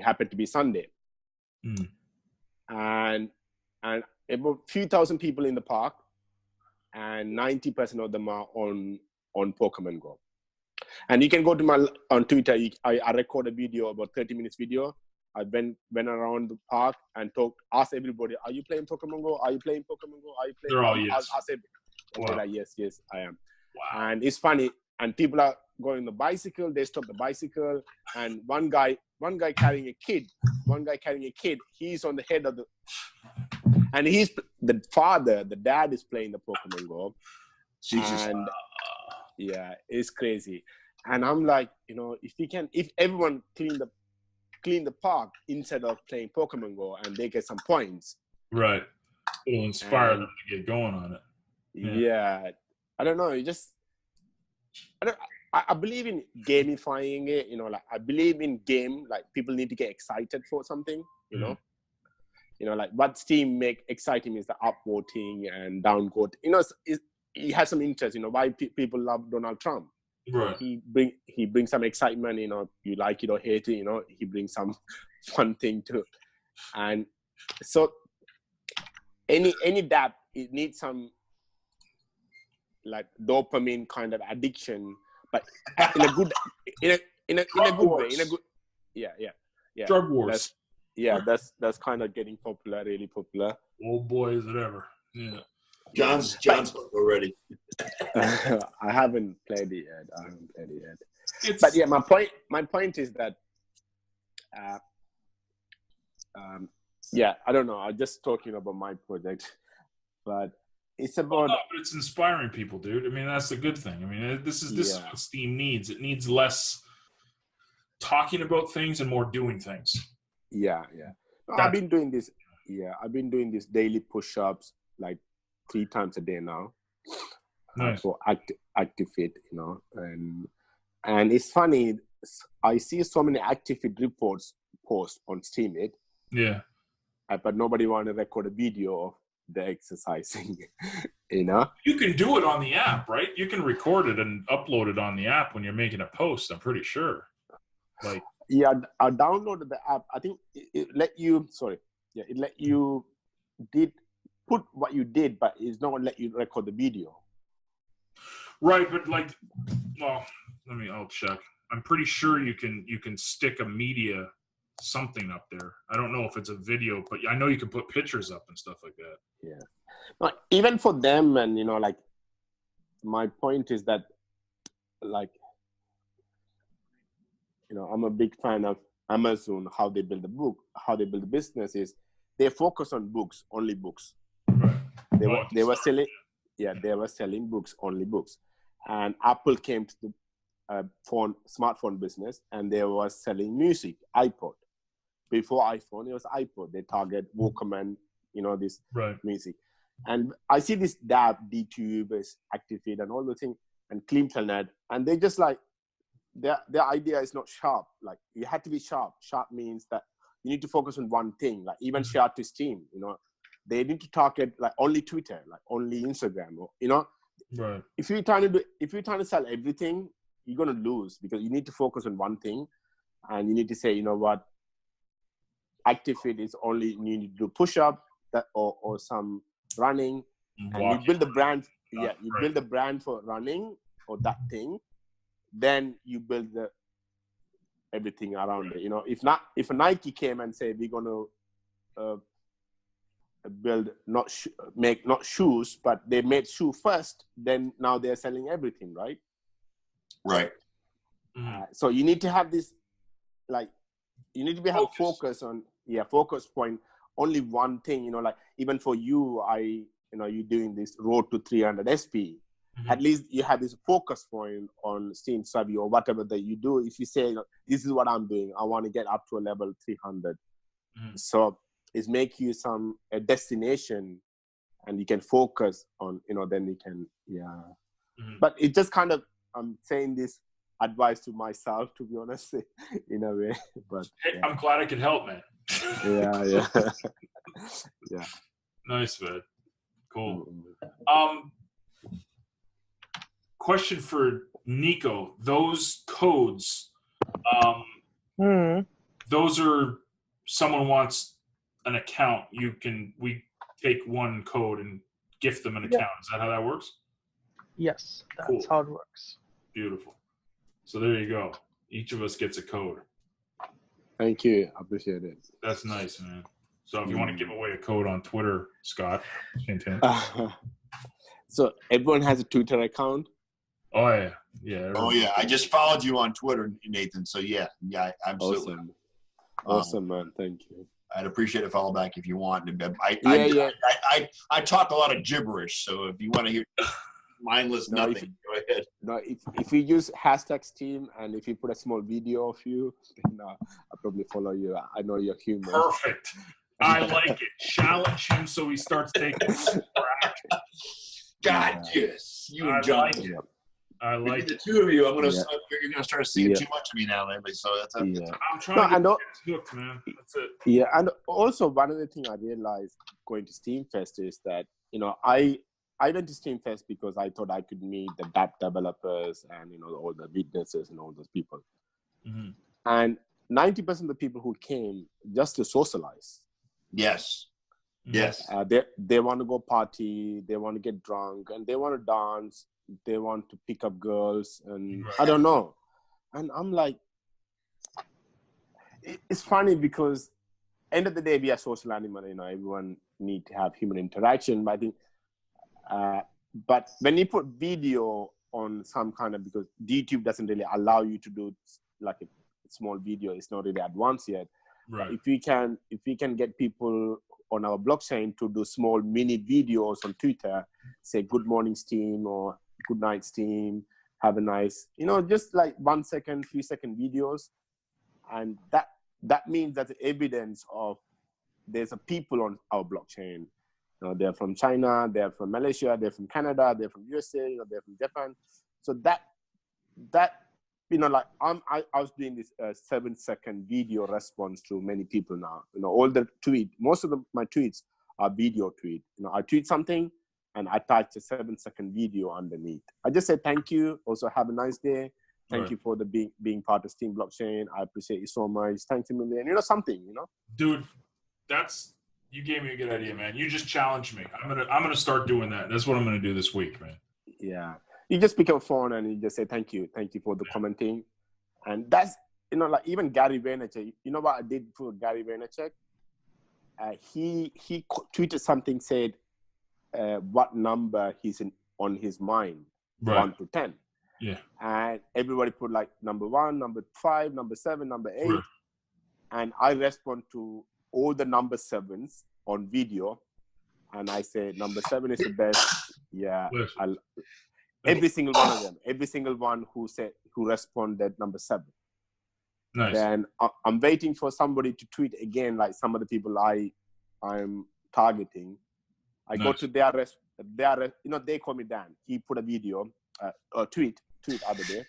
happened to be Sunday. And about a few thousand people in the park, and 90% of them are on Pokemon Go. And you can go to on Twitter. I record a video, about 30 minutes video. I went around the park and asked everybody, "Are you playing Pokemon Go? Are you playing Pokemon Go? Are you playing?"
They're all yes.
I said,
wow.
Like, yes, I am.
Wow.
And it's funny. And people are going on the bicycle. They stop the bicycle, and one guy carrying a kid. He's on the head of and he's the father. The dad is playing the Pokemon Go.
Jesus.
And yeah, it's crazy. And I'm like, you know, if everyone clean the park instead of playing Pokemon Go, and they get some points.
Right. It'll inspire them to get going on it.
Yeah. I don't know. I believe in gamifying it, you know, like I believe in game, like people need to get excited for something, you know. You know, like what Steam make exciting is the upvoting and downvote. You know, he has some interest, you know, why people love Donald Trump.
Right.
He brings some excitement, you know, you like it or hate it, you know, he brings some fun thing too. And so any dApp, it needs some like dopamine kind of addiction, but in a good way, yeah.
Drug wars.
That's kind of getting popular, really popular.
Oh boy, is it ever. Yeah.
John's already.
I haven't played it yet. But yeah, my point is that I don't know. I'm just talking about my project, but it's about.
But it's inspiring people, dude. I mean, that's the good thing. I mean, this is what Steam needs. It needs less talking about things and more doing things.
Yeah. No, I've been doing this. Yeah, I've been doing these daily push-ups like 3 times a day now.
Nice.
For active fit, you know, and it's funny. I see so many ActiveFit reports post on Steemit.
Yeah.
But nobody want to record a video of the exercising, you know?
You can do it on the app, right? You can record it and upload it on the app when you're making a post, I'm pretty sure. Like,
yeah, I downloaded the app. I think it let you, it let you put what you did, but it's not going to let you record the video.
right, but like, well, I'll check. I'm pretty sure you can stick a media something up there. I don't know if it's a video, but I know you can put pictures up and stuff like that.
Yeah. But even for them, and, you know, like, my point is that, like, you know, I'm a big fan of Amazon, how they build the business is they focus on books, only books.
Right.
They were selling books, only books. And Apple came to the smartphone business, and they were selling music, iPod. Before iPhone, it was iPod. They target Walkman, you know, this music. And I see this DAB, DTube, ActiveFit, and all the things, and CleanPlanet, and they just like, their idea is not sharp. Like, you have to be sharp. Sharp means that you need to focus on one thing. Like, even share to Steam, you know, they need to target like only Twitter, like only Instagram, or, you know,
right.
If you're trying to sell everything, you're gonna lose, because you need to focus on one thing, and you need to say, you know what, ActiveFit is only, you need to do push-up or some running, and you build a brand. Yeah, you build a brand for running or that thing. Then you build everything around it. You know, if Nike came and said we're gonna build make not shoes, but they made shoe first, then now they're selling everything, right?
Right.
So you need to have this, like, you need to have focus on focus point, only one thing. You know, like, even for you, you're doing this road to 300 SP. At least you have this focus point on SteemSavvy or whatever that you do. If you say, this is what I'm doing, I want to get up to a level 300. So it's make you a destination, and you can focus on, you know, then you can, But it just kind of, I'm saying this advice to myself, to be honest, in a way. But
hey, I'm glad I could help, man.
Yeah.
Nice, man. Cool. Question for Nico. Those codes, those are, someone wants an account, we take one code and gift them an account. Is that how that works?
Yes, that's how it works.
Beautiful. So there you go. Each of us gets a code.
Thank you. I appreciate it.
That's nice, man. So if you want to give away a code on Twitter, Scott,
so everyone has a Twitter account?
Oh, yeah. Yeah.
Oh, yeah. I just followed you on Twitter, Nathan. So, yeah, absolutely.
Awesome, man. Thank you.
I'd appreciate a follow back if you want. I talk a lot of gibberish, so if you want to hear mindless nothing, go ahead.
No, if you use #Steem, and if you put a small video of you, then I'll probably follow you. I know your humor.
Perfect. I like it. Challenge him so he starts taking action.
God, yes. You and John.
I like
it. The two of you, you're gonna start seeing too much of me now lately. So that's I'm
trying to get hooked, man. That's it.
Yeah, and also one other thing I realized going to SteamFest is that, you know, I went to SteamFest because I thought I could meet the DApp developers and, you know, all the witnesses and all those people. And 90% of the people who came just to socialize.
Yes. Yes.
They want to go party, they want to get drunk, and they want to dance. They want to pick up girls, and I don't know. And I'm like, it's funny because end of the day, we are social animals, you know, everyone need to have human interaction. But I think, but when you put video on some kind of, because YouTube doesn't really allow you to do like a small video, it's not really advanced yet.
Right.
If we can get people on our blockchain to do small mini videos on Twitter, say good morning Steem or good night Steem, have a nice, you know, just like 1 second, 3 second videos. And that means that's evidence of there's a people on our blockchain. You know, they're from China, they're from Malaysia, they're from Canada, they're from USA, you know, they're from Japan. So that like I was doing this 7-second video response to many people now. All the most of my tweets are video tweet. I tweet something and I attach a 7-second video underneath. I just say thank you. Also, have a nice day. Thank you for the being part of Steem Blockchain. I appreciate you so much. Thanks a million. Something.
Dude, you gave me a good idea, man. You just challenged me. I'm gonna start doing that. That's what I'm gonna do this week, man.
Yeah. You just pick up a phone and you just say thank you for the commenting, and that's like even Gary Vaynerchuk. You know what I did for Gary Vaynerchuk? He tweeted something, said what number he's on his mind, 1 to 10.
Yeah.
And everybody put like number 1, number 5, number 7, number 8,
right.
And I respond to all the number 7s on video, and I say number 7 is the best. Yeah. Every single one of them, every single one who responded number 7.
Nice.
Then I'm waiting for somebody to tweet again, like some of the people I'm targeting. I go to their they call me Dan. He put a video, a tweet other day,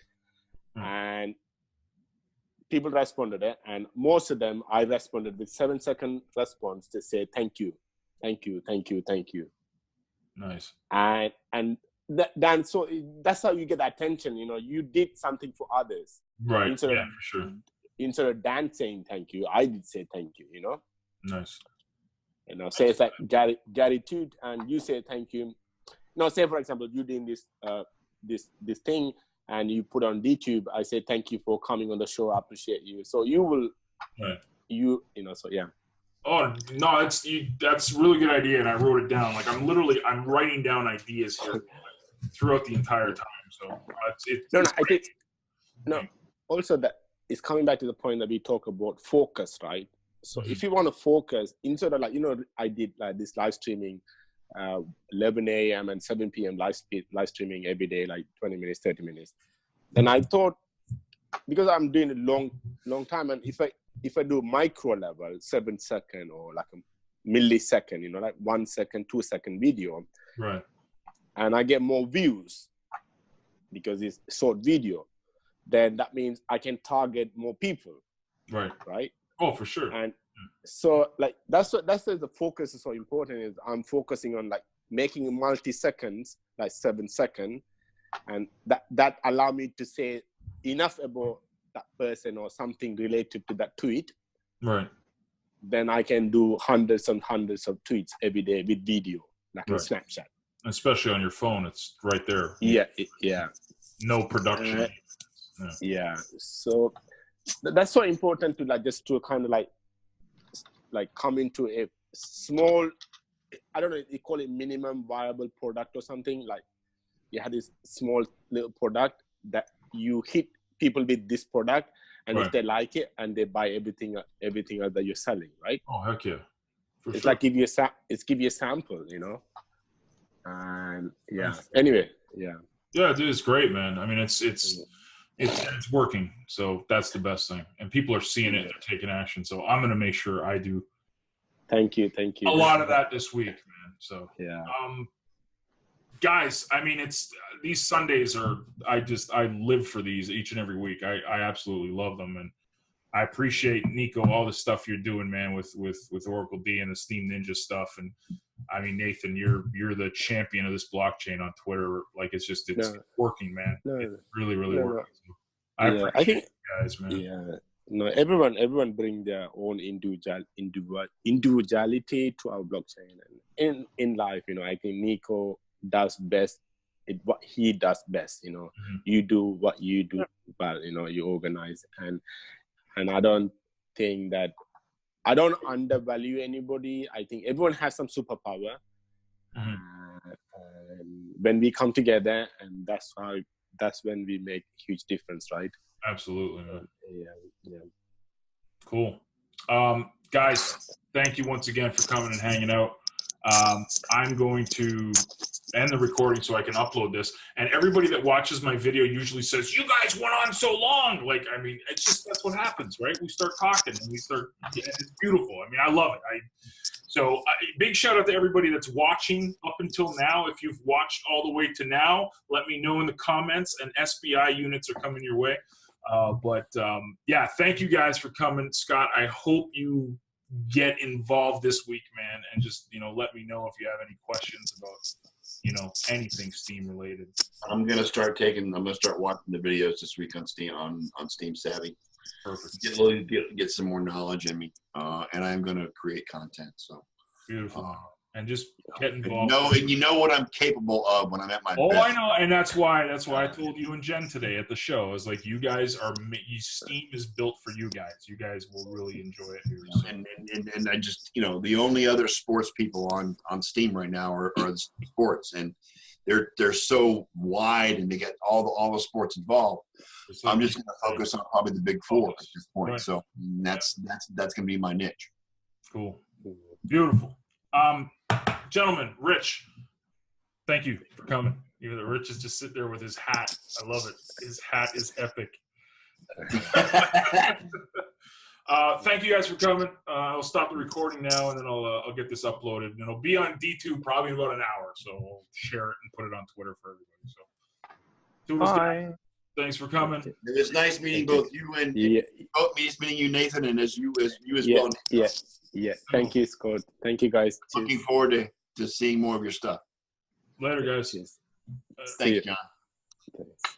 and people responded it, and most of them I responded with 7-second response to say thank you.
Nice.
And then so that's how you get attention. You did something for others,
right? For sure.
Instead of Dan saying thank you, I did say thank you.
Nice.
Say it's like Gary tweet and you say thank you. Say for example you doing this thing and you put on YouTube. I say thank you for coming on the show. I appreciate you. So you will, So yeah.
Oh no, that's a really good idea, and I wrote it down. Like I'm writing down ideas here throughout the entire time. So
I think also that it's coming back to the point that we talk about focus, right? So if you want to focus, instead of I did this live streaming, 11 a.m. and 7 p.m. live streaming every day, like 20 minutes, 30 minutes. Then I thought, because I'm doing it long time, and if I do micro level, 7-second or like a millisecond, like 1 second, 2 second video,
right?
And I get more views because it's short video, then that means I can target more people, right?
Oh, for sure.
And so that's the focus is so important. Is I'm focusing on making multi-seconds, like 7-second, and that allow me to say enough about that person or something related to that tweet.
Right.
Then I can do hundreds and hundreds of tweets every day with video, like a Snapchat.
Especially on your phone, it's right there.
Yeah.
No production.
Yeah. So that's so important to just to kind of come into a small, I don't know, you call it minimum viable product or something. Like you have this small little product that you hit people with this product, and if they like it and they buy everything else that you're selling, right?
Oh heck yeah!
It's like give you a sample, And anyway, yeah,
dude, it's great, man. I mean, it's working, so that's the best thing. And people are seeing it, they're taking action. So I'm gonna make sure I do.
Thank you.
A lot of that this week, man. So
yeah.
Guys, I mean, it's these Sundays are. I live for these each and every week. I absolutely love them, and I appreciate Nico all the stuff you're doing, man, with Oracle D and the Steem Ninja stuff. And I mean, Nathan, you're the champion of this blockchain on Twitter. Like it's working, man. It's really working. So I appreciate you guys, man.
Yeah. No, everyone bring their own individuality to our blockchain, and in life, I think Nico does best what he does best. You do what you do well. You organize, and I don't think that I don't undervalue anybody. I think everyone has some superpower. And when we come together, and that's when we make huge difference, right?
Absolutely, man.
Yeah.
Cool. Guys, thank you once again for coming and hanging out. I'm going to end the recording so I can upload this. And everybody that watches my video usually says, "You guys went on so long." Like, I mean, it's just, that's what happens, right? We start talking and it's beautiful. I mean, I love it. So big shout out to everybody that's watching up until now. If you've watched all the way to now, let me know in the comments, and SBI units are coming your way. Yeah, thank you guys for coming. Scott, I hope you get involved this week, man, and just, let me know if you have any questions about, anything Steem related.
I'm gonna start watching the videos this week on SteemSavvy.
Perfect.
Get some more knowledge in me, and I'm gonna create content. So
beautiful. And just get involved.
And you know what I'm capable of when I'm at my best.
I know, and that's why I told you and Jen today at the show. I was like, you guys Steem is built for you guys. You guys will really enjoy it here. So.
And I just, the only other sports people on Steem right now are the sports, and they're so wide, and they get all the sports involved. I'm just going to focus on probably the big four at this point. Right. So that's going to be my niche.
Cool. Beautiful. Gentlemen, Rich, thank you for coming. Rich is just sitting there with his hat. I love it. His hat is epic. Thank you guys for coming. I'll stop the recording now, and then I'll get this uploaded. And it'll be on D2 probably in about an hour. So we'll share it and put it on Twitter for everybody. So,
bye.
Thanks for coming.
It was nice meeting both you and meeting you, Nathan, and as you as well.
Yeah. Thank you, Scott. Thank you, guys.
Looking forward to seeing more of your stuff.
Later, guys.
Thank you, John.
Thanks.